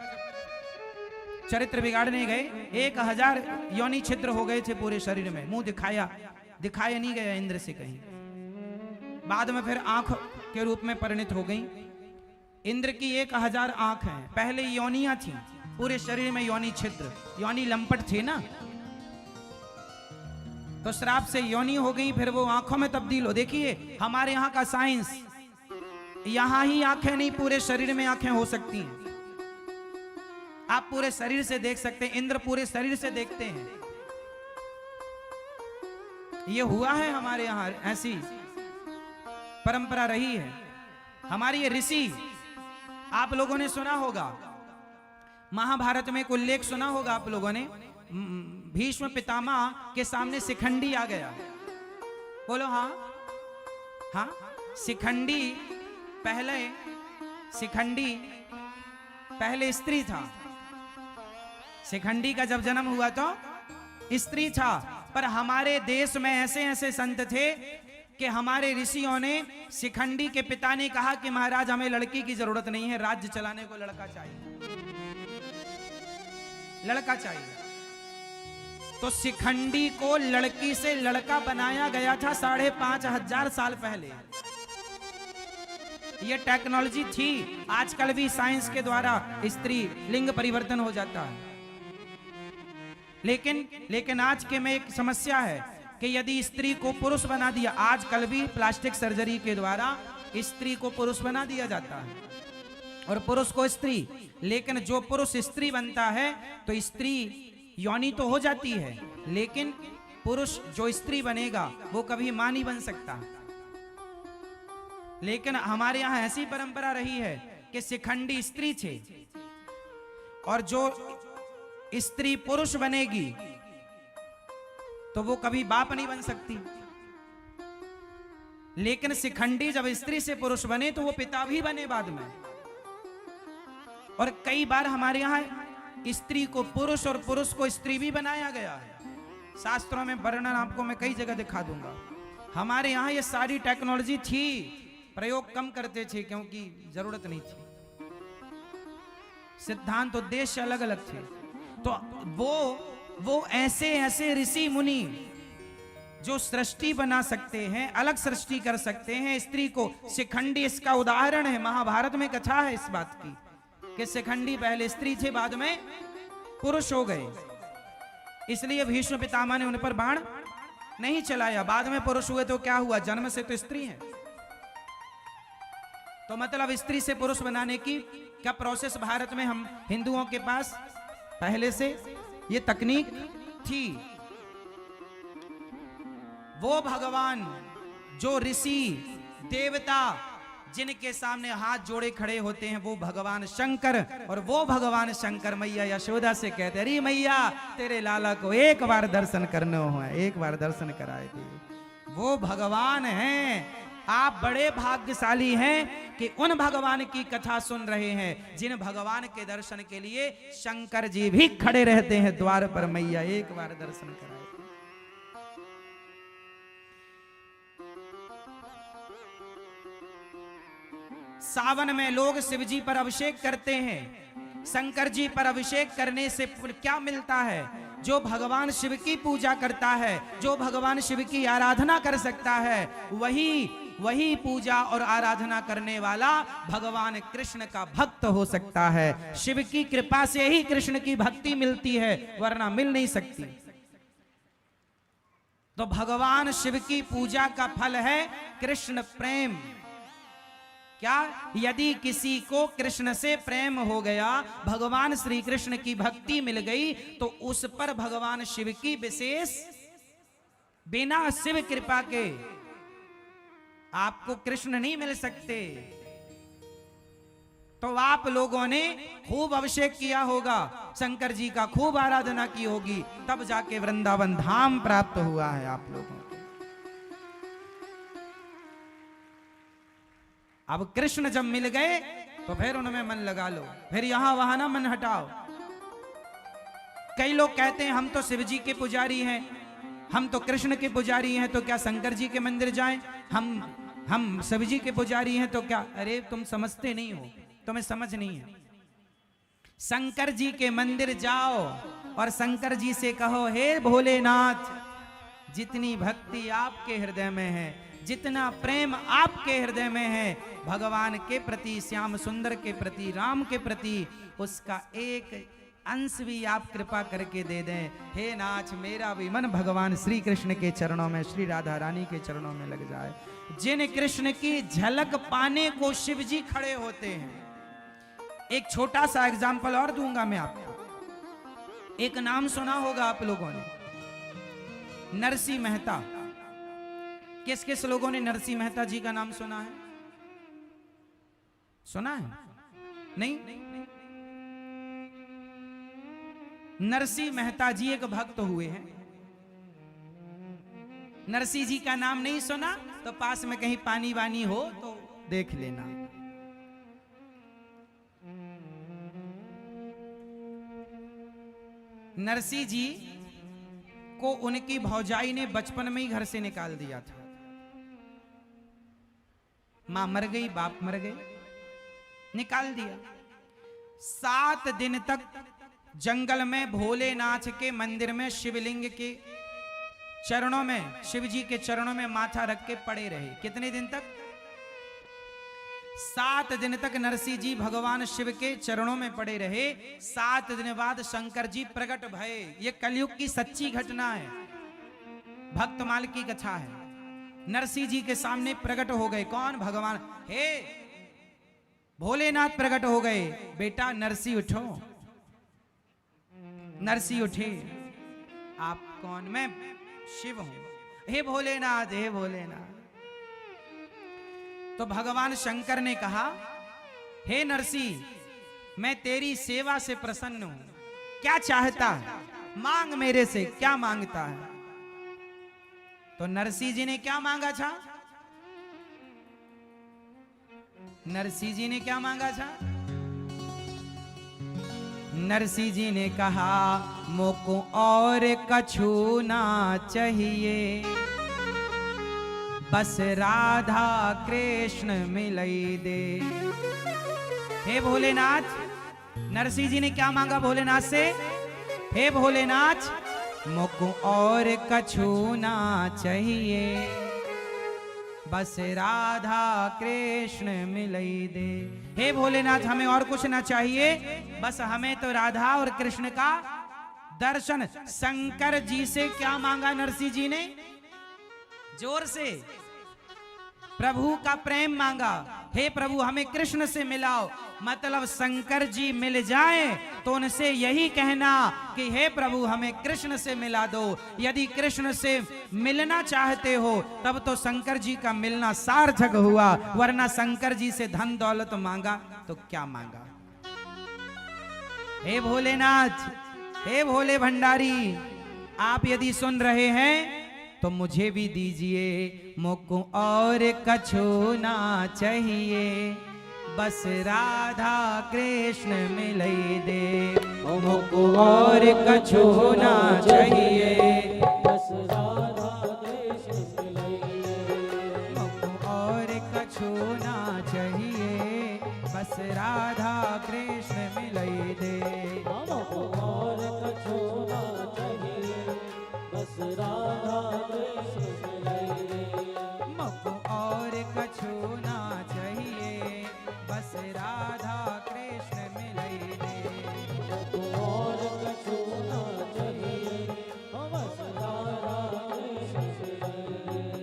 चरित्र बिगाड़ने गए 1000 योनि छिद्र हो गए थे पूरे शरीर में, मुंह दिखाया नहीं गया इंद्र से कहीं। बाद में फिर आंख के रूप में परिणित हो गई। इंद्र की 1000 आंख हैं। पहले योनियां थी, पूरे शरीर में योनि छिद्र, योनि लंपट थे ना, तो श्राप से योनि हो गई, फिर वो आंखों में तब्दील हो। देखिए हमारे यहाँ का साइंस, यहां ही आंखें नहीं, पूरे शरीर में आंखें हो सकती हैं। आप पूरे शरीर से देख सकते हैं, इंद्र पूरे शरीर से देखते हैं। ये हुआ है हमारे यहाँ, ऐसी परंपरा रही है हमारी। ये ऋषि, आप लोगों ने सुना होगा, महाभारत में एक उल्लेख सुना होगा आप लोगों ने, भीष्म पितामह के सामने शिखंडी आ गया। बोलो हाँ हाँ। शिखंडी पहले स्त्री था। शिखंडी का जब जन्म हुआ तो स्त्री था, पर हमारे देश में ऐसे संत थे कि हमारे ऋषियों ने, शिखंडी के पिता ने कहा कि महाराज हमें लड़की की जरूरत नहीं है, राज्य चलाने को लड़का चाहिए। तो शिखंडी को लड़की से लड़का बनाया गया था 5500 साल पहले। यह टेक्नोलॉजी थी। आजकल भी साइंस के द्वारा स्त्री लिंग परिवर्तन हो जाता है, लेकिन आज के में एक समस्या है कि यदि स्त्री को पुरुष बना दिया, आजकल भी प्लास्टिक सर्जरी के द्वारा स्त्री को पुरुष बना दिया जाता है और पुरुष को स्त्री। लेकिन जो पुरुष स्त्री बनता है तो स्त्री योनि तो हो जाती है, लेकिन पुरुष जो स्त्री बनेगा वो कभी मां नहीं बन सकता। लेकिन हमारे यहां ऐसी परंपरा रही है कि शिखंडी स्त्री थे, और जो स्त्री पुरुष बनेगी तो वो कभी बाप नहीं बन सकती। लेकिन शिखंडी जब स्त्री से पुरुष बने तो वो पिता भी बने बाद में। और कई बार हमारे यहां स्त्री को पुरुष और पुरुष को स्त्री भी बनाया गया है। शास्त्रों में वर्णन आपको मैं कई जगह दिखा दूंगा। हमारे यहाँ ये सारी टेक्नोलॉजी थी, प्रयोग कम करते थे क्योंकि जरूरत नहीं थी, सिद्धांत उद्देश्य अलग अलग थे। तो वो ऐसे ऋषि मुनि जो सृष्टि बना सकते हैं, अलग सृष्टि कर सकते हैं स्त्री को। शिखंडी इसका उदाहरण है। महाभारत में कथा है इस बात की कि शिखंडी पहले स्त्री थे, बाद में पुरुष हो गए। इसलिए भीष्म पितामह ने उन पर बाण नहीं चलाया। बाद में पुरुष हुए तो क्या हुआ, जन्म से तो स्त्री है। तो मतलब स्त्री से पुरुष बनाने की क्या प्रोसेस भारत में, हम हिंदुओं के पास पहले से ये तकनीक थी। वो भगवान जो ऋषि देवता जिनके सामने हाथ जोड़े खड़े होते हैं, वो भगवान शंकर। और वो भगवान शंकर मैया यशोदा से कहते, अरे मैया तेरे लाला को एक बार दर्शन करने हो, एक बार दर्शन कराए थे। वो भगवान हैं। आप बड़े भाग्यशाली हैं कि उन भगवान की कथा सुन रहे हैं जिन भगवान के दर्शन के लिए शंकर जी भी खड़े रहते हैं द्वार पर। मैया एक बार दर्शन कराए। सावन में लोग शिव जी पर अभिषेक करते हैं। शंकर जी पर अभिषेक करने से क्या मिलता है? जो भगवान शिव की पूजा करता है, जो भगवान शिव की आराधना कर सकता है, वही पूजा और आराधना करने वाला भगवान कृष्ण का भक्त हो सकता है। शिव की कृपा से ही कृष्ण की भक्ति मिलती है, वरना मिल नहीं सकती। तो भगवान शिव की पूजा का फल है कृष्ण प्रेम। क्या? यदि किसी को कृष्ण से प्रेम हो गया, भगवान श्री कृष्ण की भक्ति मिल गई, तो उस पर भगवान शिव की विशेष, बिना शिव कृपा के आपको कृष्ण नहीं मिल सकते। तो आप लोगों ने खूब अभिषेक किया होगा, शंकर जी का खूब आराधना की होगी, तब जाके वृंदावन धाम प्राप्त हुआ है आप लोगों को। अब कृष्ण जब मिल गए तो फिर उनमें मन लगा लो, फिर यहां वहां ना मन हटाओ। कई लोग कहते हैं हम तो शिव जी के पुजारी हैं, हम तो कृष्ण के पुजारी हैं, तो क्या शंकर जी के मंदिर जाएं? हम शिव जी के पुजारी हैं तो क्या? अरे तुम समझते नहीं हो, तुम्हें समझ नहीं है। शंकर जी के मंदिर जाओ और शंकर जी से कहो, हे भोलेनाथ, जितनी भक्ति आपके हृदय में है, जितना प्रेम आपके हृदय में है भगवान के प्रति, श्याम सुंदर के प्रति, राम के प्रति, उसका एक अंश भी आप कृपा करके दे दें। हे नाथ, मेरा भी मन भगवान श्री कृष्ण के चरणों में, श्री राधा रानी के चरणों में लग जाए। जिन कृष्ण की झलक पाने को शिव जी खड़े होते हैं। एक छोटा सा एग्जाम्पल और दूंगा मैं आपको। एक नाम सुना होगा आप लोगों ने, नरसिंह मेहता। किस किस लोगों ने नरसिंह मेहता जी का नाम सुना है? सुना है? नहीं? नरसिंह मेहता जी एक भक्त हुए हैं। नरसिंह जी का नाम नहीं सुना तो पास में कहीं पानी वानी हो तो देख लेना। नरसिंह जी को उनकी भौजाई ने बचपन में ही घर से निकाल दिया था। मां मर गई, बाप मर गए, निकाल दिया। 7 दिन तक जंगल में भोलेनाथ के मंदिर में शिवलिंग के चरणों में, शिव जी के चरणों में माथा रख के पड़े रहे। कितने दिन तक? 7 दिन तक नरसिंह जी भगवान शिव के चरणों में पड़े रहे। 7 दिन बाद शंकर जी प्रकट भये। ये कलयुग की सच्ची घटना है, भक्तमाल की कथा है। नरसिंह जी के सामने प्रकट हो गए। कौन? भगवान। हे भोलेनाथ प्रकट हो गए। बेटा नरसिंह उठो। नरसिंह उठे। आप कौन? मैं शिव हूं। हे भोलेनाथ, हे भोलेनाथ। तो भगवान शंकर ने कहा, हे नरसिंह, मैं तेरी सेवा से प्रसन्न हूं। क्या चाहता है? मांग मेरे से। क्या मांगता है? तो नरसिंह जी ने क्या मांगा था? नरसिंह जी ने क्या मांगा था? नरसिंह जी ने कहा, मोको और कछु ना चाहिए, बस राधा कृष्ण मिलई दे। हे भोलेनाथ, नरसिंह जी ने क्या मांगा भोलेनाथ से? हे भोलेनाथ, मोको और कछु ना चाहिए, बस राधा कृष्ण मिलई दे। हे भोलेनाथ, हमें और कुछ ना चाहिए, बस हमें तो राधा और कृष्ण का दर्शन। शंकर जी से क्या मांगा नरसिंह जी ने? जोर से प्रभु का प्रेम मांगा। हे प्रभु, हमें कृष्ण से मिलाओ। मतलब शंकर जी मिल जाए तो उनसे यही कहना कि हे प्रभु, हमें कृष्ण से मिला दो। यदि कृष्ण से मिलना चाहते हो तब तो शंकर जी का मिलना सार्थक हुआ, वरना शंकर जी से धन दौलत मांगा तो क्या मांगा? हे भोलेनाथ, हे भोले भंडारी, आप यदि सुन रहे हैं तो मुझे भी दीजिए। मोको और कछु ना चाहिए, बस राधा कृष्ण मिलई दे। मोको और कछु ना चाहिए, बस राधा कृष्ण मिलई दे। मोको और कछु ना चाहिए, बस राधा कृष्ण मिलई दे। मोको और कछु ना चाहिए, बस राधा कृष्ण मिलई दे। मोको और कछु ना चाहिए, बस राधा कृष्ण मिलई दे। मोको और कछु ना चाहिए, बस राधा कृष्ण मिलई दे।